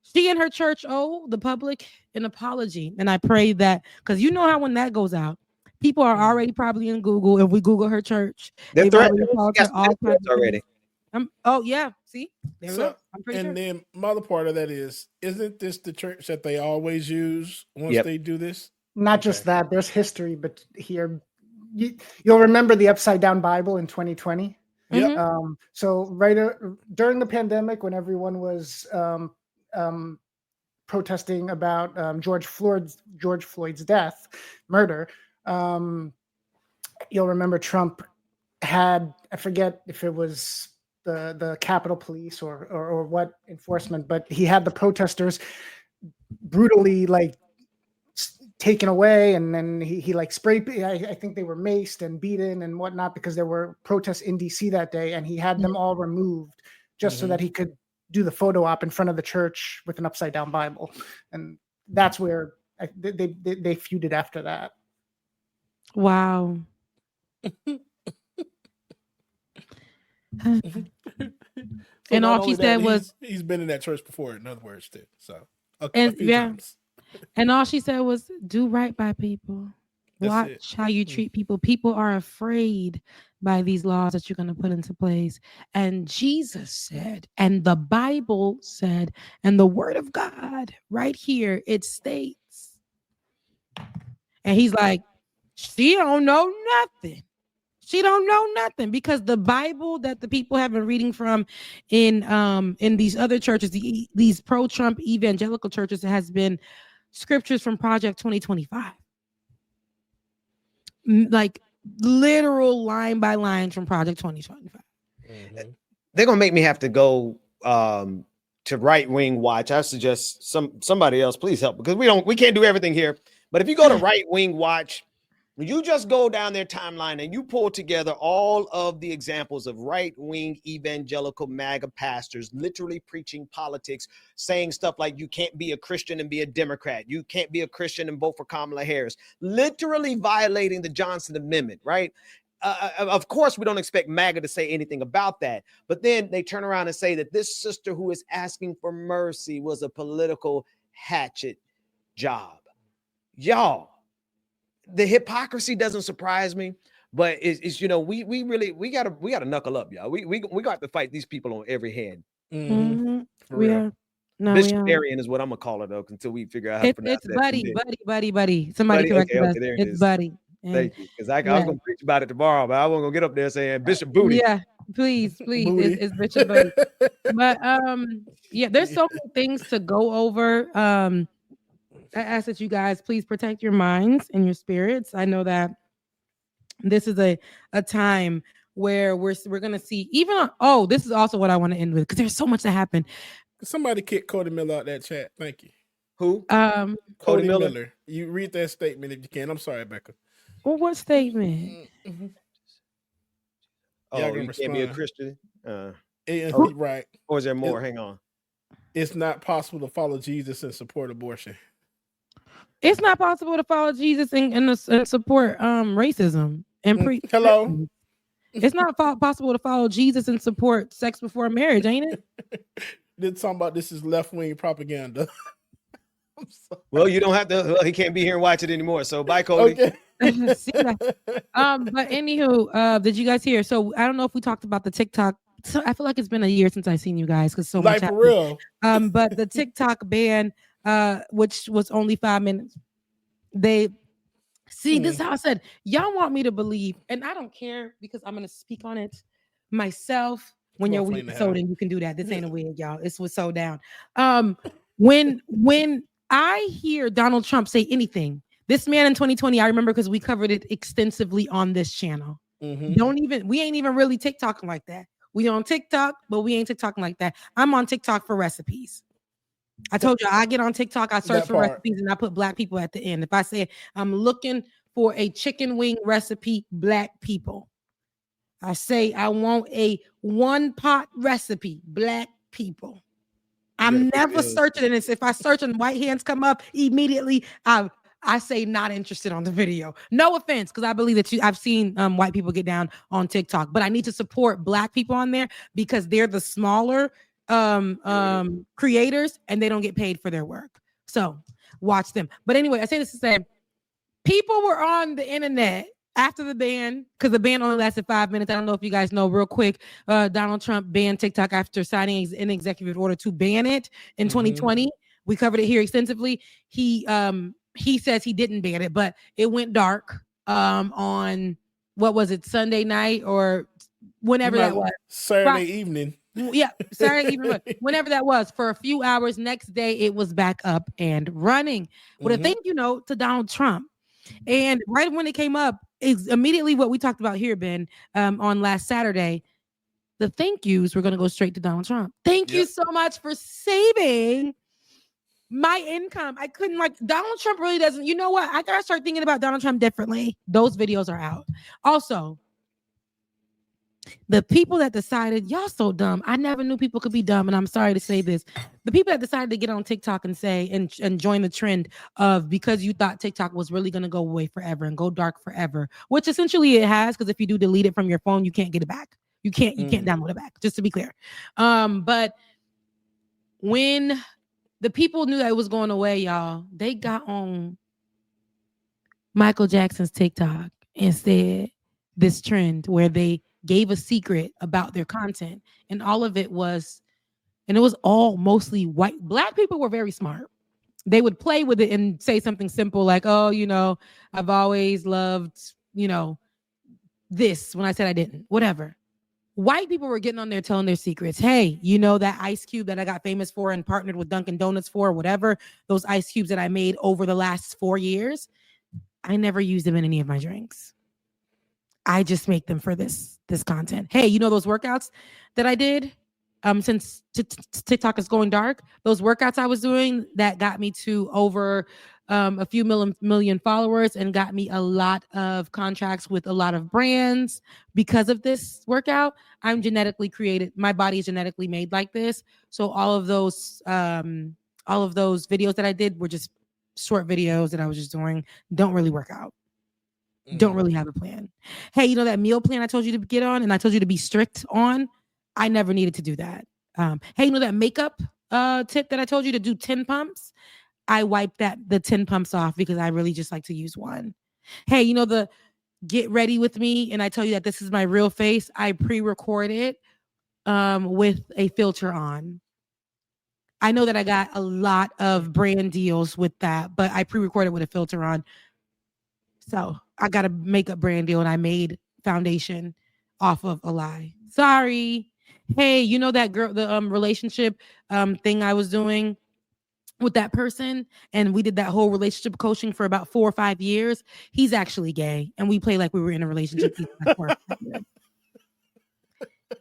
She and her church owe the public an apology. And I pray that, because you know how when that goes out, people are already probably in Google. If we Google her church, They're they've already called her all kinds of already. oh yeah, see, there we So, go. I'm pretty and sure. then my other part of that is, isn't this the church that they always use once Yep. they do this? Not just that, there's history, but here you'll remember the upside down Bible in 2020. Yep. So right during the pandemic, when everyone was protesting about George Floyd's death, murder, you'll remember Trump had, I forget if it was the Capitol Police or what enforcement, but he had the protesters brutally like taken away, and then he like sprayed. I think they were maced and beaten and whatnot because there were protests in DC that day, and he had them all removed just so that he could do the photo op in front of the church with an upside down Bible, and that's where they feuded after that. Wow. And all she said was, he's been in that church before, in other words, too. So a few times. And all she said was, do right by people. Watch how you treat people. People are afraid by these laws that you're going to put into place. And Jesus said, and the Bible said, and the word of God right here, it states. And he's like, she don't know nothing. She don't know nothing, because the Bible that the people have been reading from in these other churches, these pro-Trump evangelical churches, has been scriptures from Project 2025. Like literal line by line from Project 2025. They're gonna make me have to go to Right Wing Watch. I suggest somebody else please help, because we can't do everything here. But if you go to Right Wing Watch, you just go down their timeline and you pull together all of the examples of right-wing evangelical MAGA pastors literally preaching politics, saying stuff like you can't be a Christian and be a Democrat. You can't be a Christian and vote for Kamala Harris, literally violating the Johnson Amendment, right? Of course, we don't expect MAGA to say anything about that. But then they turn around and say that this sister who is asking for mercy was a political hatchet job. Y'all. The hypocrisy doesn't surprise me, but it's we gotta knuckle up, y'all. We got to fight these people on every hand. We are. No, Bishop Arian is what I'm gonna call it though, until we figure out how to pronounce it's that. buddy. Somebody correct us. There it It's is. buddy. Thank you, because I was gonna preach about it tomorrow, but I wasn't gonna get up there saying Bishop Booty. Yeah, please, it's Bishop Booty. But yeah, there's so many things to go over. I ask that you guys please protect your minds and your spirits. I know that this is a time where we're gonna see even this is also what I want to end with, because there's so much that happened. Somebody kick Cody Miller out that chat. Thank you. Who? Cody Miller. You read that statement if you can. I'm sorry, Becca. Well, what statement? Oh, you can't be a Christian. Right. Or is there more? Hang on. It's not possible to follow Jesus and support abortion. It's not possible to follow Jesus and support racism and hello. It's not possible to follow Jesus and support sex before marriage, ain't it? They're talking about this is left-wing propaganda. Well, you don't have to. Well, he can't be here and watch it anymore. So bye, Cody. Okay. But anywho, did you guys hear? So I don't know if we talked about the TikTok. So I feel like it's been a year since I've seen you guys, because so much happened. For real. But the TikTok ban, which was only 5 minutes. They see this is how I said, y'all want me to believe, and I don't care, because I'm gonna speak on it myself. When you're weak soda, you can do that. This ain't a wig, y'all. It's with so down. When I hear Donald Trump say anything, this man in 2020, I remember because we covered it extensively on this channel. We ain't even really TikToking like that. We on TikTok, but we ain't TikToking like that. I'm on TikTok for recipes. I told you, I get on TikTok, I search for recipes, and I put Black people at the end. If I say I'm looking for a chicken wing recipe, Black people. I say I want a one pot recipe, Black people. I'm never searching, and if I search and white hands come up immediately, I say not interested on the video. No offense, because I believe that I've seen white people get down on TikTok, but I need to support Black people on there because they're the smaller creators and they don't get paid for their work. So watch them. But anyway, I say this to say people were on the internet after the ban, because the ban only lasted 5 minutes. I don't know if you guys know real quick. Donald Trump banned TikTok after signing an executive order to ban it in 2020. We covered it here extensively. He says he didn't ban it, but it went dark on, what was it, Sunday night or whenever that was. Saturday evening. Yeah, Saturday evening. Whenever that was, for a few hours. Next day, it was back up and running. With a thank you note to Donald Trump. And right when it came up, is immediately what we talked about here, Ben, on last Saturday. The thank yous were going to go straight to Donald Trump. Thank you so much for saving my income. I couldn't, Donald Trump really doesn't. You know what? I got to start thinking about Donald Trump differently. Those videos are out. Also, the people that decided, y'all so dumb. I never knew people could be dumb, and I'm sorry to say this. The people that decided to get on TikTok and say and join the trend of, because you thought TikTok was really going to go away forever and go dark forever, which essentially it has, because if you do delete it from your phone, you can't get it back. You can't download it back, just to be clear. But when the people knew that it was going away, y'all, they got on Michael Jackson's TikTok and said this trend where they gave a secret about their content, and all of it was, and it was all mostly white. Black people were very smart. They would play with it and say something simple like, oh, I've always loved, this when I said I didn't, whatever. White people were getting on there telling their secrets. Hey, that ice cube that I got famous for and partnered with Dunkin' Donuts for, whatever, those ice cubes that I made over the last 4 years, I never used them in any of my drinks. I just make them for this content. Hey, those workouts that I did since TikTok is going dark, those workouts I was doing that got me to over a few million followers and got me a lot of contracts with a lot of brands because of this workout. I'm genetically created. My body is genetically made like this. So all of those videos that I did were just short videos that I was just doing. Don't really work out. Don't really have a plan. Hey, that meal plan I told you to get on and I told you to be strict on? I never needed to do that. Hey, that makeup tip that I told you to do 10 pumps? I wiped the 10 pumps off because I really just like to use one. Hey, the get ready with me and I tell you that this is my real face. I pre-record it with a filter on. I know that I got a lot of brand deals with that, but I pre-recorded with a filter on. So I got a makeup brand deal and I made foundation off of a lie. Sorry. Hey, that girl, the relationship thing I was doing with that person, and we did that whole relationship coaching for about 4 or 5 years. He's actually gay, and we play like we were in a relationship.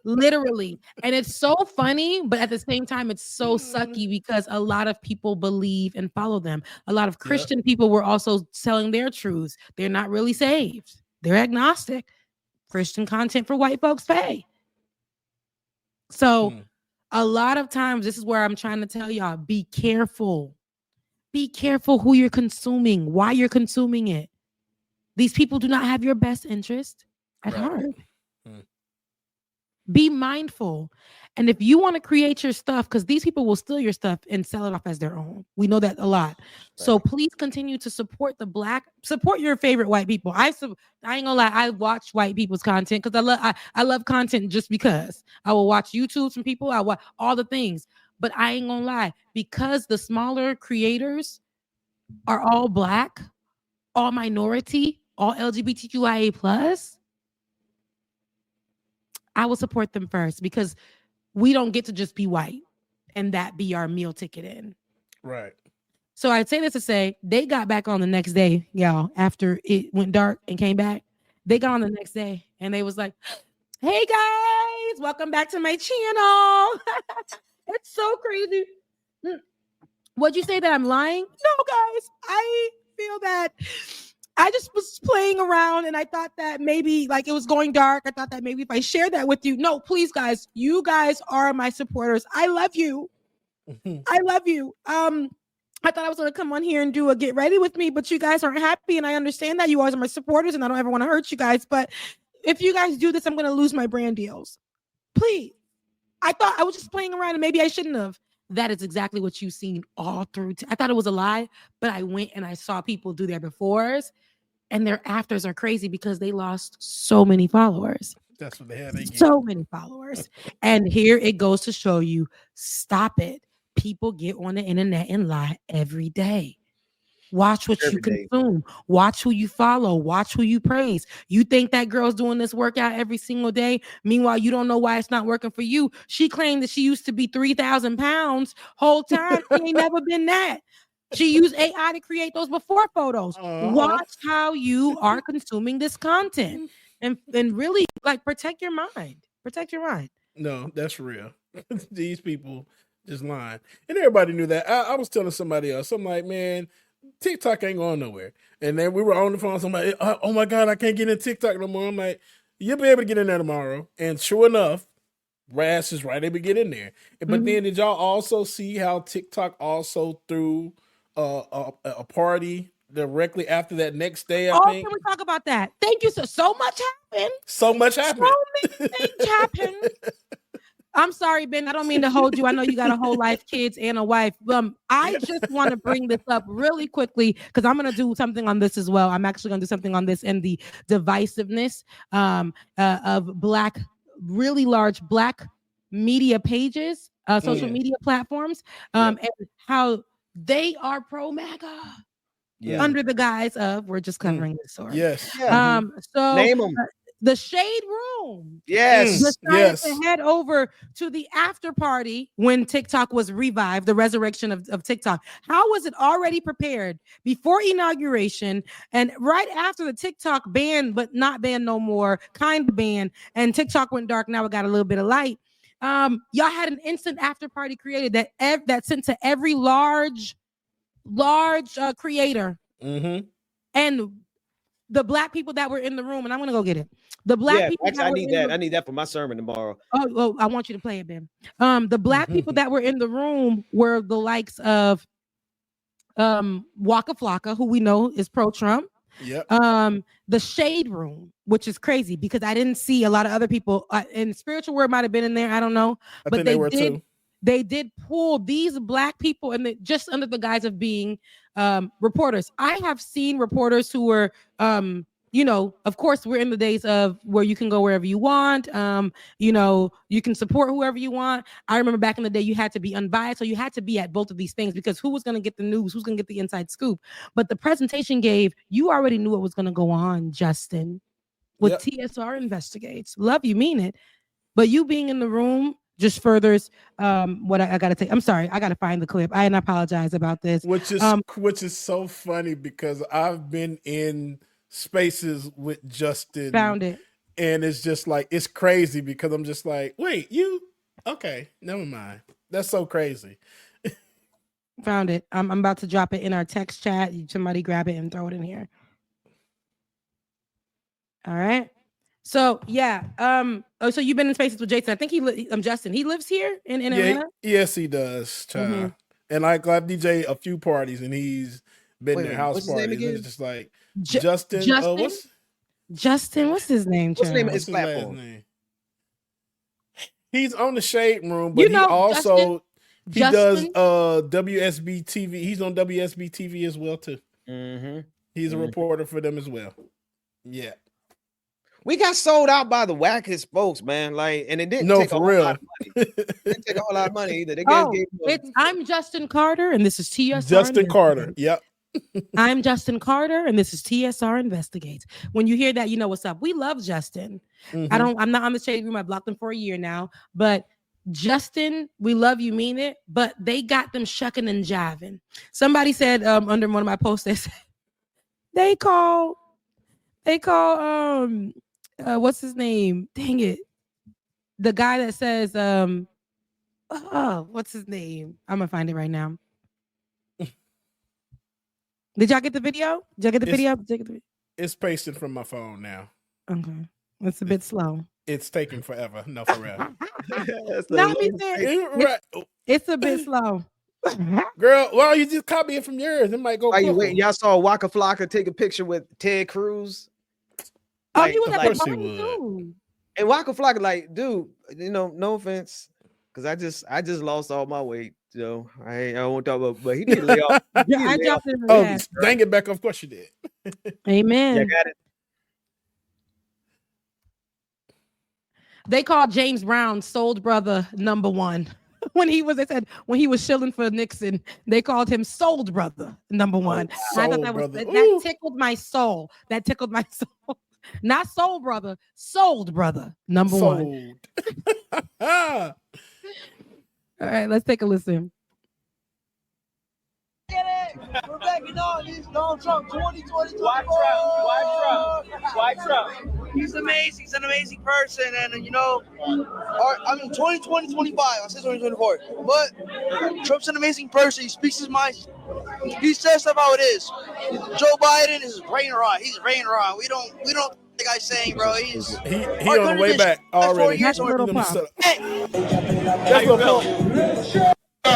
Literally. And it's so funny, but at the same time, it's so sucky because a lot of people believe and follow them. A lot of Christian people were also telling their truths. They're not really saved. They're agnostic. Christian content for white folks pay. So a lot of times, this is where I'm trying to tell y'all, be careful. Be careful who you're consuming, why you're consuming it. These people do not have your best interest at heart. Be mindful. And if you want to create your stuff, because these people will steal your stuff and sell it off as their own. We know that a lot. So please continue to support support your favorite white people. I ain't gonna lie, I watch white people's content because I love content just because. I will watch YouTube from people, I watch all the things. But I ain't gonna lie, because the smaller creators are all Black, all minority, all LGBTQIA+, I will support them first because we don't get to just be white and that be our meal ticket in. Right. So I'd say this to say they got back on the next day, y'all, after it went dark and came back. They got on the next day and they was like, hey guys, welcome back to my channel. It's so crazy. Would you say that I'm lying? No, guys, I feel that I just was playing around and I thought that maybe it was going dark. I thought that maybe if I share that with you. No, please, guys, you guys are my supporters. I love you. I love you. I thought I was going to come on here and do a get ready with me, but you guys aren't happy. And I understand that you always are my supporters and I don't ever want to hurt you guys. But if you guys do this, I'm going to lose my brand deals. Please. I thought I was just playing around and maybe I shouldn't have. That is exactly what you've seen all through. I thought it was a lie, but I went and I saw people do their befores and their afters are crazy because they lost so many followers. That's what they had. So many followers. And here it goes to show you, stop it. People get on the internet and lie every day. Watch what you consume. Watch who you follow. Watch who you praise. You think that girl's doing this workout every single day. Meanwhile, you don't know why it's not working for you. She claimed that she used to be 3,000 pounds whole time. She ain't never been that. She used AI to create those before photos. Watch how you are consuming this content and really like protect your mind. Protect your mind. No, that's real. These people just lying. And everybody knew that. I was telling somebody else, I'm like, man, TikTok ain't going nowhere. And then we were on the phone, somebody, oh my God, I can't get in TikTok no more. I'm like, you'll be able to get in there tomorrow. And sure enough, Raz is right able to get in there. But then did y'all also see how TikTok also threw a party directly after that next day, I think? Can we talk about that? Thank you. So much happened. So much happened. So many things happened. I'm sorry, Ben. I don't mean to hold you. I know you got a whole life, kids, and a wife. I just want to bring this up really quickly because I'm going to do something on this as well. I'm actually going to do something on this and the divisiveness of really large Black media pages, social media platforms, and how they are pro-MAGA under the guise of we're just covering this story. Yes. So name them. The Shade Room. Yes. Decided to head over to the after party when TikTok was revived, the resurrection of TikTok. How was it already prepared before inauguration and right after the TikTok ban, but not banned no more, kind of ban, and TikTok went dark. Now it got a little bit of light. Y'all had an instant after party created that sent to every large creator. And the Black people that were in the room, and I'm gonna go get it. The Black people. Actually, I need that for my sermon tomorrow. Oh, I want you to play it, Ben. The Black people that were in the room were the likes of Waka Flocka, who we know is pro-Trump. Yep. The Shade Room, which is crazy because I didn't see a lot of other people. And Spiritual Word might have been in there. I don't know, but they were too. They did pull these Black people and just under the guise of being reporters. I have seen reporters who were, of course, we're in the days of where you can go wherever you want. You can support whoever you want. I remember back in the day, you had to be unbiased. So you had to be at both of these things because who was going to get the news? Who's going to get the inside scoop? But the presentation you already knew what was going to go on, Justin, with TSR Investigates. Love you, mean it. But you being in the room just furthers what I got to take. I'm sorry. I got to find the clip. I apologize about this. Which is so funny because I've been in spaces with Justin. Found it. And it's just like, it's crazy because I'm just like, wait, okay, never mind. That's so crazy. Found it. I'm about to drop it in our text chat. Somebody grab it and throw it in here. All right. So yeah, so you've been in spaces with Jason. I think Justin. He lives here in Atlanta. Yes, he does, child. And I've DJ a few parties, and he's been to house parties. And it's just like Justin. Justin, what's his name? What's the name of his platform? He's on the Shade Room, but he also does WSB TV. He's on WSB TV as well too. He's a reporter for them as well. Yeah. We got sold out by the wackest folks, man. Like, and it didn't take a whole lot of money. It didn't take a whole lot of money either. I'm Justin Carter, and this is TSR. Justin Carter. Yep. I'm Justin Carter, and this is TSR Investigates. When you hear that, you know what's up. We love Justin. I'm not on the Shade Room. I blocked them for a year now, but Justin, we love you, mean it. But they got them shucking and jiving. Somebody said under one of my posts, they said they call what's his name? Dang it. The guy that says, what's his name? I'm gonna find it right now. Did y'all get the video? Did y'all get the video? It's pasted from my phone now. Okay. It's a bit slow. It's taking forever. No, for real. That's Not me little saying Right. it's a bit slow. Girl, well, you just copy it from yours. It might go Why you quicker. waiting? Y'all saw Waka Flocka take a picture with Ted Cruz. Oh, he was of at the course he party would. too. And Waka Flocka, like, dude, no offense, because I just lost all my weight. I won't talk about, but he need to lay off. Yeah, I dropped it in the Oh, chat. dang it, Becca. Of course you did. Amen. Yeah, got it. They called James Brown sold brother number one. They said when he was shilling for Nixon, they called him sold brother number one. And I thought that was that tickled my soul. That tickled my soul. Not soul brother, sold brother number one. All right, let's take a listen. We're backing on this Donald Trump 2020. Why Trump? He's amazing. He's an amazing person. And, 2020, 25. I said 2024. But Trump's an amazing person. He speaks his mind. He says stuff how it is. Joe Biden is brain rot. He's brain rot. We don't the guy's saying, bro. He on the way back already. That's Little Pop.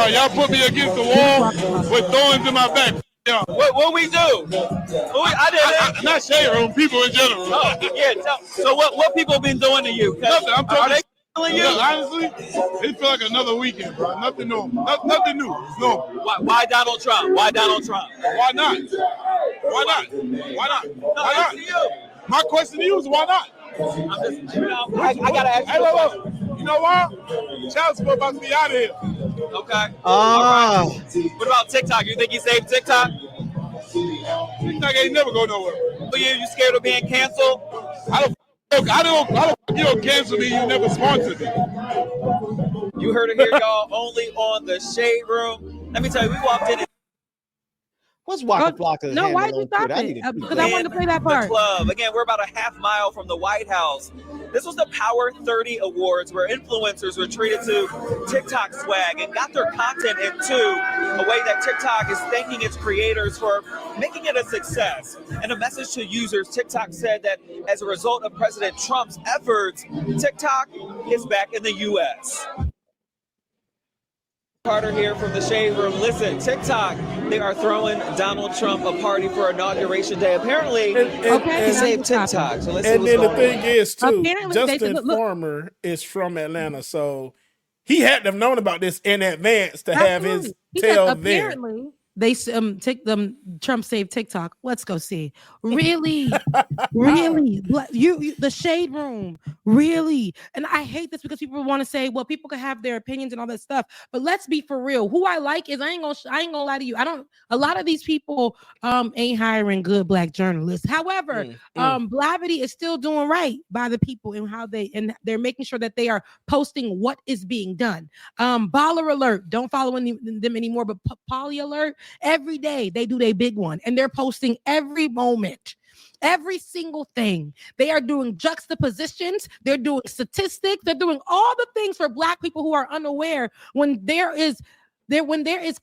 Y'all put me against the wall with thorns in my back. Yeah. What we do? I did it. Not shade room, people in general. Oh, yeah. So what people been doing to you? Nothing. I'm Are they telling you. Honestly, it feel like another weekend, bro. Nothing new. Nothing new. It's normal. Why Donald Trump? Why Donald Trump? Why not? Why not? Why not? Why not? My question to you is why not? I gotta ask you. You know why? Child support about to be out of here. Okay. All right. What about TikTok? You think he saved TikTok? TikTok ain't never go nowhere. You scared of being canceled? I don't. You don't cancel me. You never sponsor me. You heard it here, y'all. Only on the Shade Room. Let me tell you, we walked in. What's Waka Flocka's No, why handle did you on stop Twitter? it? Because I wanted to play that part. The club. Again, we're about a half mile from the White House. This was the Power 30 Awards where influencers were treated to TikTok swag and got their content into a way that TikTok is thanking its creators for making it a success. In a message to users, TikTok said that as a result of President Trump's efforts, TikTok is back in the U.S. Carter here from the Shade Room. Listen, TikTok, they are throwing Donald Trump a party for Inauguration Day. Apparently, he saved TikTok. So let's see And what's then the going thing on. is, too, Apparently, Justin Farmer is from Atlanta, so he had to have known about this in advance to have his tail there. Apparently, they Trump saved TikTok. Let's go see. Really, really, you the Shade Room, really. And I hate this because people want to say, well, people can have their opinions and all that stuff. But let's be for real. Who I like is I ain't gonna lie to you. A lot of these people ain't hiring good Black journalists. However, Blavity is still doing right by the people and how they're making sure that they are posting what is being done. Baller Alert, don't follow them anymore, but Poly Alert. Every day they do their big one and they're posting every moment, every single thing. They are doing juxtapositions, they're doing statistics, they're doing all the things for Black people who are unaware when there is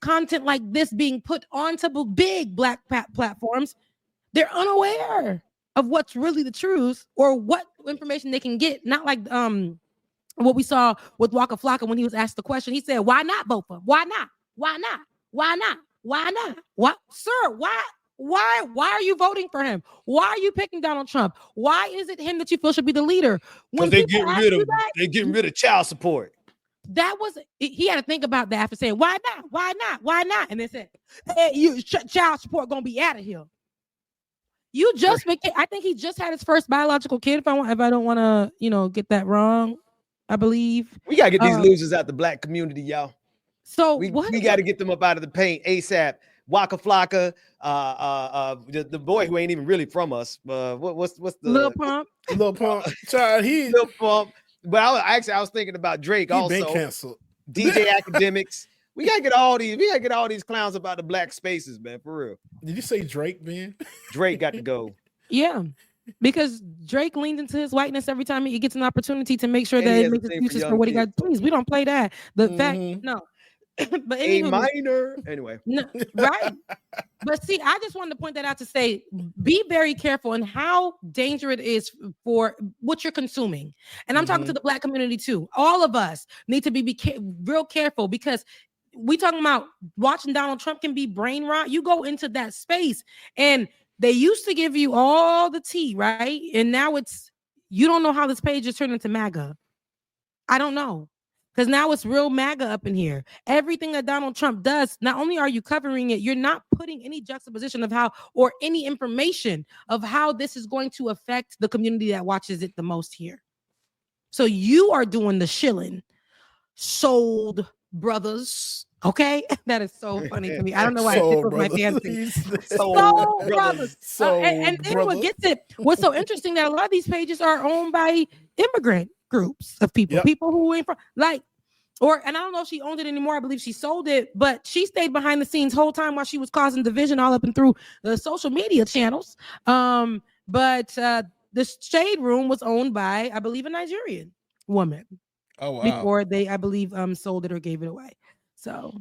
content like this being put onto big Black platforms. They're unaware of what's really the truth or what information they can get. Not like what we saw with Waka Flocka when he was asked the question. He said, "Why not both of them? Why not? Why not? Why not? Why not? What, sir? Why are you voting for him? Why are you picking Donald Trump? Why is it him that you feel should be the leader?" Because they're getting rid of child support. He had to think about that after saying, "Why not? Why not? Why not?" And they said, "Hey, child support gonna be out of here." You just became. I think he just had his first biological kid. If I don't want to, get that wrong, I believe we gotta get these losers out the Black community, y'all. So we got to get them up out of the paint ASAP. Waka Flocka, the boy who ain't even really from us. What's the Lil Pump? Lil Pump, child, Lil Pump. But I was thinking about Drake also. Been canceled. DJ Academics. We gotta get all these clowns about the Black spaces, man. For real. Did you say Drake, man? Drake got to go. Yeah. Because Drake leans into his whiteness every time he gets an opportunity to make sure that it makes excuses for what he got. Please, we don't play that. The fact, no. But A anywho, minor. Anyway. no, right. But see, I just wanted to point that out to say, be very careful in how dangerous it is for what you're consuming. And I'm talking to the Black community too. All of us need to be real careful, because we talking about watching Donald Trump can be brain rot. You go into that space and they used to give you all the tea, right? And now it's, you don't know how this page is turned into MAGA. I don't know. Because now it's real MAGA up in here. Everything that Donald Trump does, not only are you covering it, you're not putting any juxtaposition of how, or any information of how this is going to affect the community that watches it the most here. So you are doing the shilling. Sold brothers. Okay, that is so funny to me. I don't know why it tickles my fancy. Sold brothers. And then what gets it? What's so interesting that a lot of these pages are owned by immigrant groups of people, people who ain't from and I don't know if she owned it anymore. I believe she sold it, but she stayed behind the scenes whole time while she was causing division all up and through the social media channels. But the Shade Room was owned by, I believe, a Nigerian woman. Oh wow! Before they, I believe, sold it or gave it away. So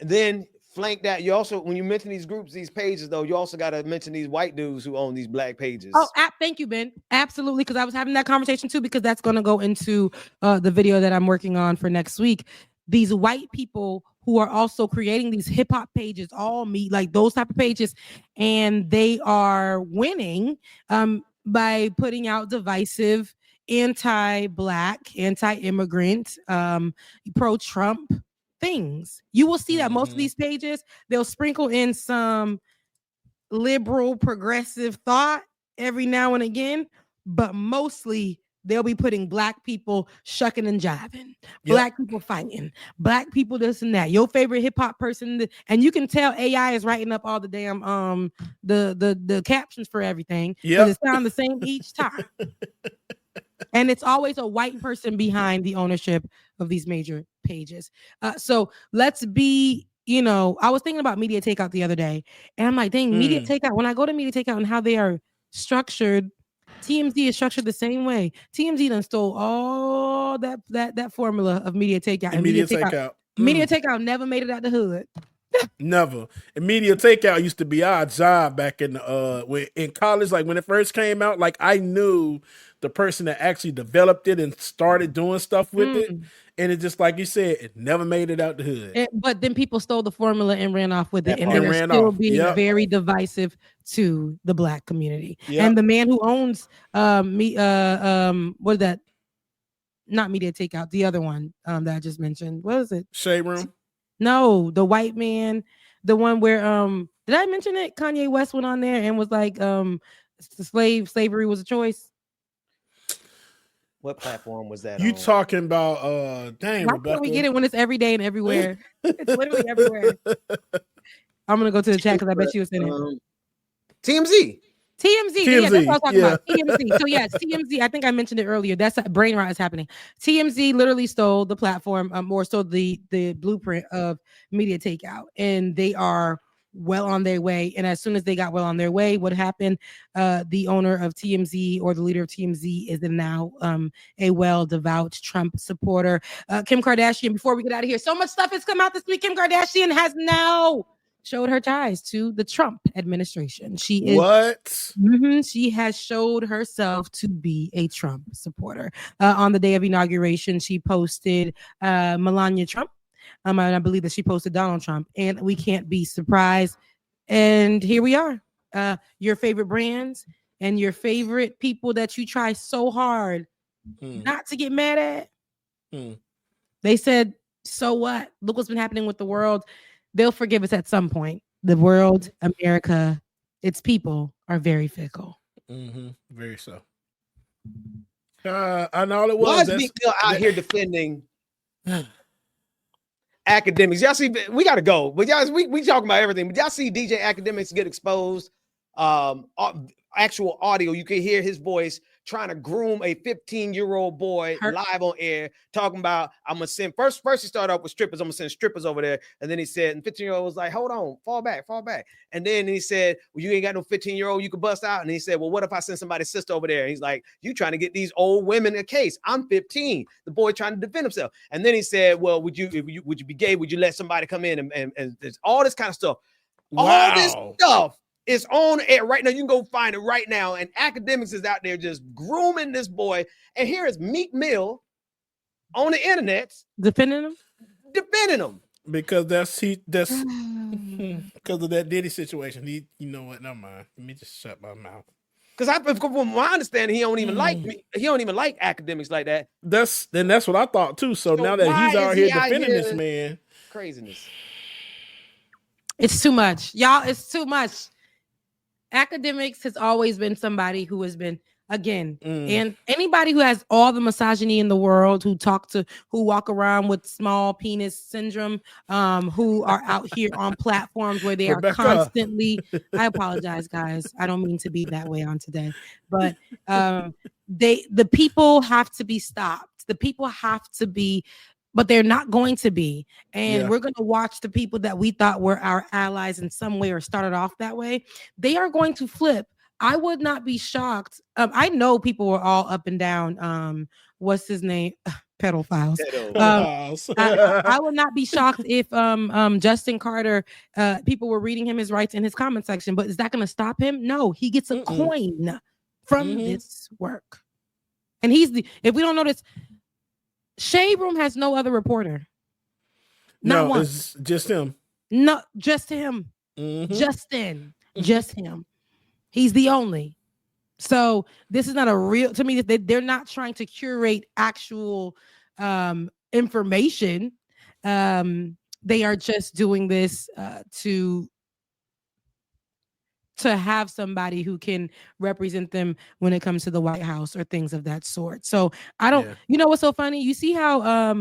then flank that. You also, when you mention these groups, these pages, though, you also got to mention these white dudes who own these Black pages. Oh, thank you, Ben. Absolutely, because I was having that conversation too, because that's going to go into the video that I'm working on for next week. These white people who are also creating these hip hop pages, all meet like those type of pages, and they are winning by putting out divisive, anti-Black, anti-immigrant, pro-Trump things. You will see that most of these pages, they'll sprinkle in some liberal progressive thought every now and again, but mostly they'll be putting Black people shucking and jiving, Black people fighting, Black people this and that. Your favorite hip hop person, and you can tell AI is writing up all the damn the captions for everything. Yeah, it sounds the same each time. And it's always a white person behind the ownership of these major pages. So let's be, I was thinking about Media Takeout the other day, and I'm like, dang, Media Takeout, when I go to Media Takeout and how they are structured, TMZ is structured the same way. TMZ done stole all that formula of Media Takeout. And Media Takeout. Media Takeout never made it out the hood. Never. And Media Takeout used to be our job back in college. Like when it first came out, like I knew the person that actually developed it and started doing stuff with it. And it just, like you said, it never made it out the hood. But then people stole the formula and ran off with it. And they're still being very divisive to the Black community. And the man who owns what is that? Not Media Takeout, the other one that I just mentioned. What is it? Shade Room? No, the white man, the one where did I mention it? Kanye West went on there and was like slavery was a choice. What platform was that? You talking about dang, why Rebecca? can't we get it when it's every day and everywhere? It's literally everywhere. I'm gonna go to the chat because I bet you it's in it. TMZ. Yeah, that's what I was talking about. TMZ. So yeah, TMZ. I think I mentioned it earlier. That's brain rot is happening. TMZ literally stole the platform, or stole the blueprint of Media Takeout, and they are well on their way. And as soon as they got well on their way, what happened? The owner of TMZ, or the leader of TMZ, is now a devout Trump supporter. Kim Kardashian. Before we get out of here, so much stuff has come out this week. Kim Kardashian has now showed her ties to the Trump administration. She is she has showed herself to be a Trump supporter. On the day of inauguration, she posted Melania Trump. And I believe that she posted Donald Trump, and we can't be surprised. And here we are. Your favorite brands and your favorite people that you try so hard not to get mad at. They said, so what? Look what's been happening with the world. They'll forgive us at some point. The world, America, its people are very fickle. Very so. I know it was. Why is Big Bill out here defending academics? Y'all see, we got to go. But y'all, we talking about everything. But y'all see DJ Academics get exposed. Actual audio, you can hear his voice trying to groom a 15-year-old boy live on air, talking about I'm gonna send first he started off with strippers, I'm gonna send strippers over there, and then he said, and 15-year-old was like, hold on, fall back, and then he said, well, you ain't got no 15-year-old you can bust out, and he said, well, what if I send somebody's sister over there? And he's like, you trying to get these old women a case? I'm 15. The boy trying to defend himself, and then he said, well, would you be gay? Would you let somebody come in and all this kind of stuff? Wow. All this stuff is on air right now. You can go find it right now. And academics is out there just grooming this boy. And here is Meek Mill on the internet defending him. Because that's because of that Diddy situation. You know what? Never mind. Let me just shut my mouth. Because from my understanding, he don't even like me. He don't even like academics like that. That's what I thought too. So now that he's out here defending this man, craziness. It's too much, y'all. It's too much. Academics has always been somebody who has been, again, and anybody who has all the misogyny in the world, who walk around with small penis syndrome, who are out here on platforms where they Rebecca. are constantly. I apologize, guys. I don't mean to be that way on today, but the people have to be stopped. The people have to be. But they're not going to be. And we're going to watch the people that we thought were our allies in some way or started off that way. They are going to flip. I would not be shocked. I know people were all up and down. What's his name? Pedophiles. I would not be shocked if Justin Carter, people were reading him his rights in his comment section. But is that going to stop him? No, he gets a coin from this work. And if we don't know this, Shade Room has no other reporter. Not one. It's just him. No, just him. Justin. Just him. He's the only. So this is not a real, to me, they're not trying to curate actual information. They are just doing this to have somebody who can represent them when it comes to the White House or things of that sort. So I don't, you know what's so funny? You see how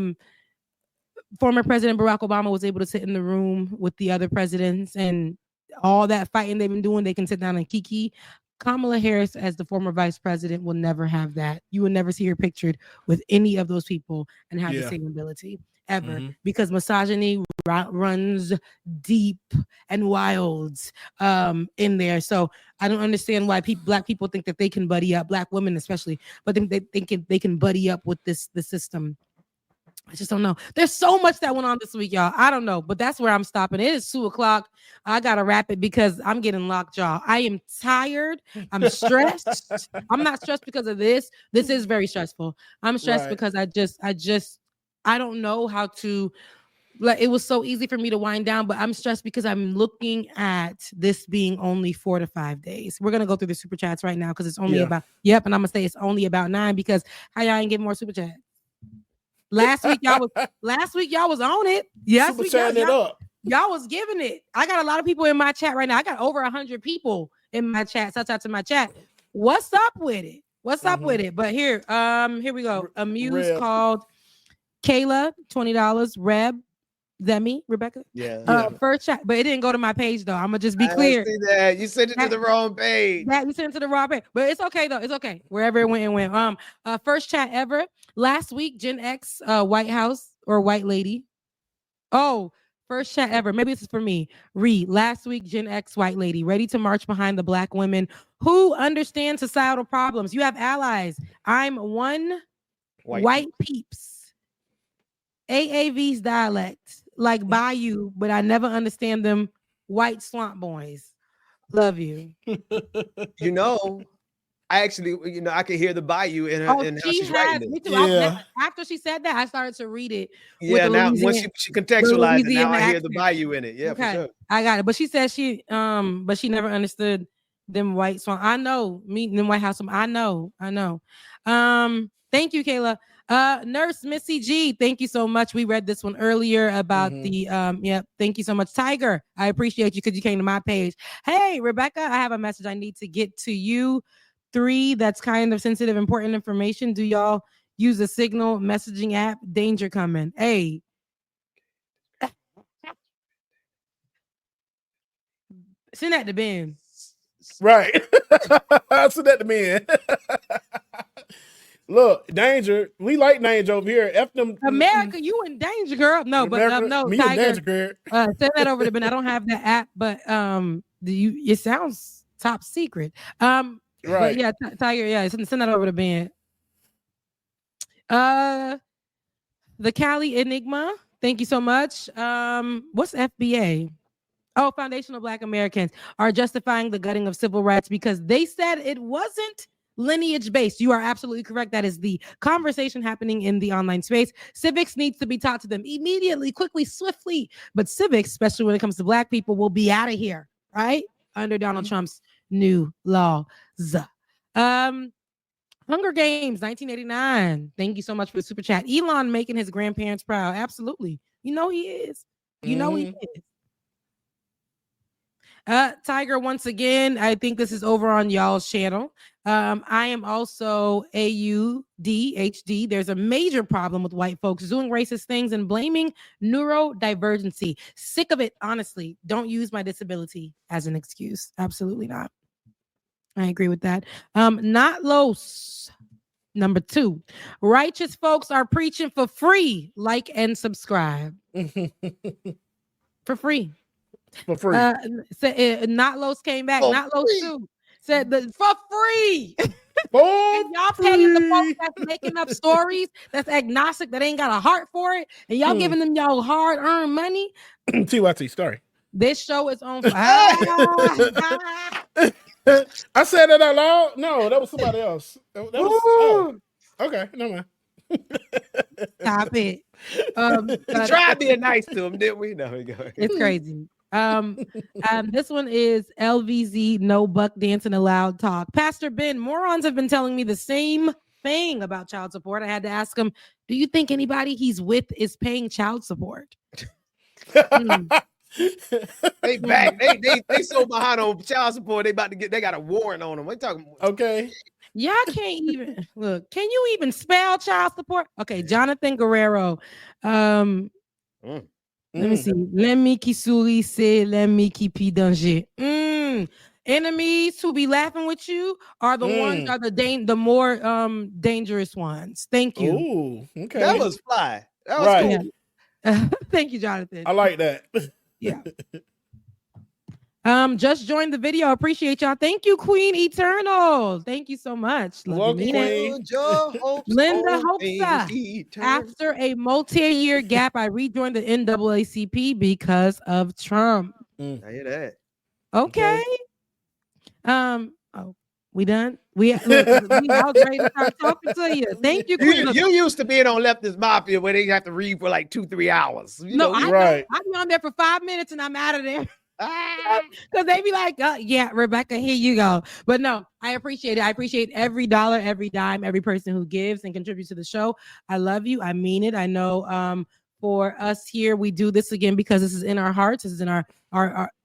former President Barack Obama was able to sit in the room with the other presidents and all that fighting they've been doing, they can sit down and kiki. Kamala Harris, as the former vice president, will never have that. You will never see her pictured with any of those people and have the same ability ever, because misogyny runs deep and wild in there. So I don't understand why black people think that they can buddy up, black women especially, but they think they can buddy up with the system. I just don't know. There's so much that went on this week, y'all. I don't know, but that's where I'm stopping. It is 2:00. I gotta wrap it because I'm getting lockjaw. I am tired. I'm stressed. I'm not stressed because of this. This is very stressful. I'm stressed because I don't know how to. Like, it was so easy for me to wind down, but I'm stressed because I'm looking at this being only 4 to 5 days. We're gonna go through the super chats right now because it's only about and I'm gonna say it's only about 9 because how y'all ain't getting more super chats? Last week y'all was on it. Yes, y'all was giving it. I got a lot of people in my chat right now. I got over 100 people in my chat. Shout out to my chat. What's up with it? What's up with it? But here we go. A muse called Kayla, $20. Reb, Zemi, Rebecca. First chat, but it didn't go to my page though. I'm gonna just be clear. See that. You sent it to the wrong page. You sent it to the wrong page, but it's okay though. It's okay. Wherever it went. First chat ever. Last week, Gen X, White House or White Lady. Oh, first chat ever. Maybe this is for me. Read. Last week, Gen X, White Lady, ready to march behind the black women who understand societal problems. You have allies. I'm one white peeps. AAV's dialect. Like Bayou, but I never understand them white swamp boys. Love you. You know, I actually, I can hear the Bayou in her and how she's writing it. After she said that, I started to read it. Yeah, now once she contextualized it, now I hear the Bayou in it. Yeah, okay. For sure. I got it. But she said but she never understood them white swamp. I know, meeting them White House. I know. Thank you, Kayla. Nurse Missy G, thank you so much. We read this one earlier about the thank you so much. Tiger, I appreciate you because you came to my page. Hey, Rebecca, I have a message I need to get to you. 3, that's kind of sensitive, important information. Do y'all use a Signal messaging app? Danger coming. Hey. Send that to Ben. Right. Send that to Ben. Look, Danger. We like Danger over here. F them. America, you in danger, girl. No, America, but no, me in Tiger. danger, girl. Send that over to Ben. I don't have the app, but it sounds top secret. But Right. yeah, Tiger, yeah, send that over to Ben. The Cali Enigma. Thank you so much. What's FBA? Oh, Foundational Black Americans are justifying the gutting of civil rights because they said it wasn't lineage based. You are absolutely correct. That is the conversation happening in the online space. Civics needs to be taught to them immediately, quickly, swiftly. But civics, especially when it comes to Black people, will be out of here, right? Under Donald Trump's new laws. Hunger Games 1989. Thank you so much for the super chat. Elon making his grandparents proud. Absolutely. You know he is. You know he is. Tiger, once again, I think this is over on y'all's channel. I am also AUDHD. There's a major problem with white folks doing racist things and blaming neurodivergency. Sick of it, honestly. Don't use my disability as an excuse. Absolutely not. I agree with that. Not Los. Number 2. Righteous folks are preaching for free. Like and subscribe. For free. For free. Not Los came back. Not Los too. Said for free. And y'all paying the folks that's making up stories, that's agnostic, that ain't got a heart for it, and y'all giving them y'all hard-earned money. TYT story. This show is on fire. I said that out loud. No, that was somebody else. That was, okay, never mind. Stop it. We tried being nice to him, didn't we? No, we go. It's crazy. This one is LVZ, no buck dancing allowed talk. Pastor Ben, morons have been telling me the same thing about child support. I had to ask him, do you think anybody he's with is paying child support? They back. They so behind on child support. They got a warrant on them. What you talking about? Okay. Y'all can't even look. Can you even spell child support? Okay, Jonathan Guerrero. Let me see. Let me kisuri say let me kipi danger. Enemies who be laughing with you are the ones are the more dangerous ones. Thank you. Ooh, okay. That was fly. That was cool. Yeah. Thank you, Jonathan. I like that. Yeah. Just joined the video. Appreciate y'all. Thank you, Queen Eternal. Thank you so much. Welcome, Queen. Linda Hopesa. After a multi-year gap, I rejoined the NAACP because of Trump. I hear that. Okay. Oh, we done? I was ready to start talking to you. Thank you, Queen. You used to being on Leftist Mafia where they have to read for like 2-3 hours. I know. I'm on there for 5 minutes and I'm out of there. Because they be like, yeah, Rebecca, here you go. But no, I appreciate it. I appreciate every dollar, every dime, every person who gives and contributes to the show. I love you. I mean it. I know for us here, we do this again because this is in our hearts. This is in our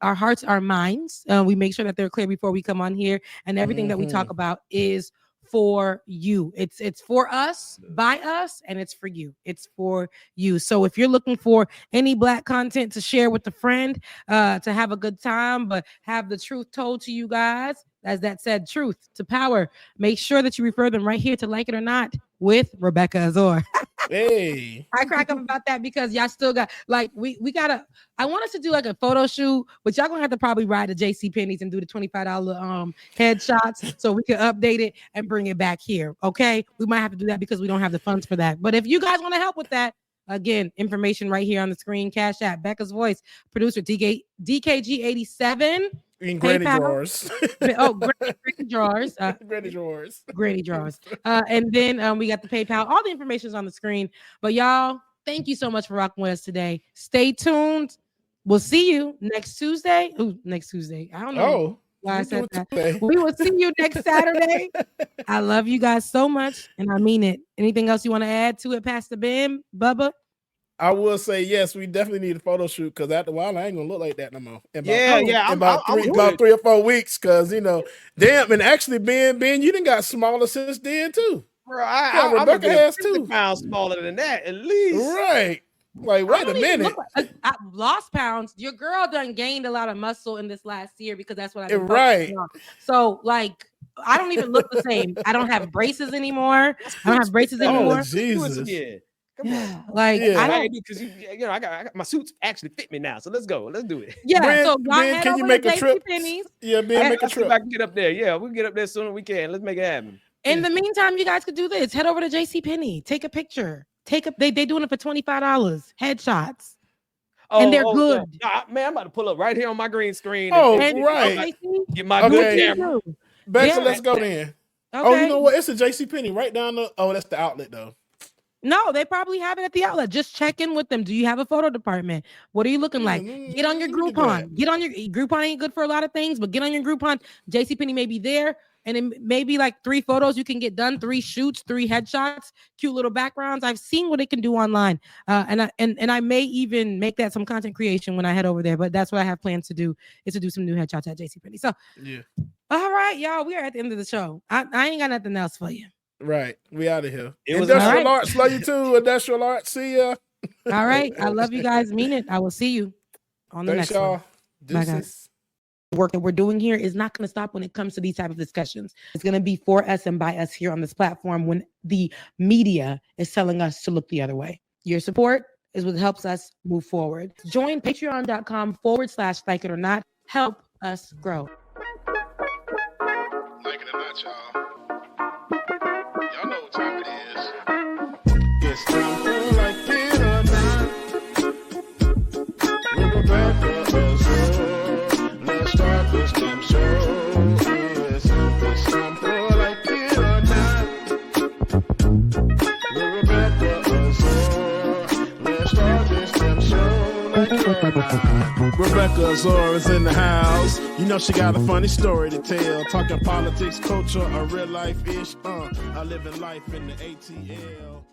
hearts, our minds. We make sure that they're clear before we come on here. And everything that we talk about is for you. It's for us, by us, and it's for you. It's for you. So if you're looking for any Black content to share with a friend, to have a good time, but have the truth told to you guys, as that said, truth to power, make sure that you refer them right here to Like It or Not with Rebecca Azor. Hey, I crack up about that because y'all still got like we gotta. I want us to do like a photo shoot, but y'all gonna have to probably ride to JCPenney's and do the $25 headshots so we can update it and bring it back here. Okay, we might have to do that because we don't have the funds for that. But if you guys want to help with that, again, information right here on the screen. Cash App, Becca's Voice, producer DKG87. In granny drawers. Granny drawers. Granny drawers. Granny drawers. And then we got the PayPal. All the information is on the screen. But y'all, thank you so much for rocking with us today. Stay tuned. We'll see you next Tuesday. Ooh, next Tuesday. I don't know why I said that. We will see you next Saturday. I love you guys so much, and I mean it. Anything else you want to add to it, Pastor Ben, Bubba? I will say yes. We definitely need a photo shoot because after a while I ain't gonna look like that no more. About about 3 or 4 weeks because damn. And actually, Ben, you done got smaller since then too. Bro, Rebecca has too. Pounds smaller than that, at least. Right. Like, wait a minute. I lost pounds. Your girl done gained a lot of muscle in this last year because that's what I've been right. on. So, like, I don't even look the same. I don't have braces anymore. I don't have braces anymore. Oh, Jesus. Yeah. Come on. Like, Yeah. I don't. Because I got my suits actually fit me now. So let's go. Let's do it. Yeah. Ben, so y'all Ben, head can over you make to a trip? JCPenney's. Yeah, Ben, make a Let's see if trip. I can get up there. Yeah, we'll get up there soon as we can. Let's make it happen. In the meantime, you guys could do this. Head over to JCPenney. Take a picture. They doing it for $25. Headshots. And they're good. Nah, man, I'm about to pull up right here on my green screen. Right. Get my good camera. Bexa, let's go then. Okay. Oh, you know what? It's a JCPenney right down the. Oh, that's the outlet though. No, they probably have it at the outlet. Just check in with them. Do you have a photo department? What are you looking like? Get on your Groupon. Get on your Groupon. Ain't good for a lot of things, but get on your Groupon. JCPenney may be there, and it may be like 3 photos you can get done, 3 shoots, 3 headshots, cute little backgrounds. I've seen what it can do online, and I may even make that some content creation when I head over there. But that's what I have plans to do, is to do some new headshots at JCPenney. So yeah. All right, y'all. We are at the end of the show. I ain't got nothing else for you. Right. We out of here. It was Industrial Arts. Love you too. Industrial Arts. See ya. All right. I love you guys. Mean it. I will see you on the Thanks, next y'all. one. Bye, guys. The work that we're doing here is not going to stop when it comes to these type of discussions. It's going to be for us and by us here on this platform when the media is telling us to look the other way. Your support is what helps us move forward. Join patreon.com/like it or not. Help us grow. Like it or not, y'all. Y'all know what time it is. It's time for Like It or Not. With Rebecca Azor. Let's start this damn show. Yes, it's time for Like It or Not. With Rebecca Azor. Let's start this damn show. Like It or Not. Rebecca Azor is in the house. You know she got a funny story to tell. Talking politics, culture, or real life ish. I live in life in the ATL.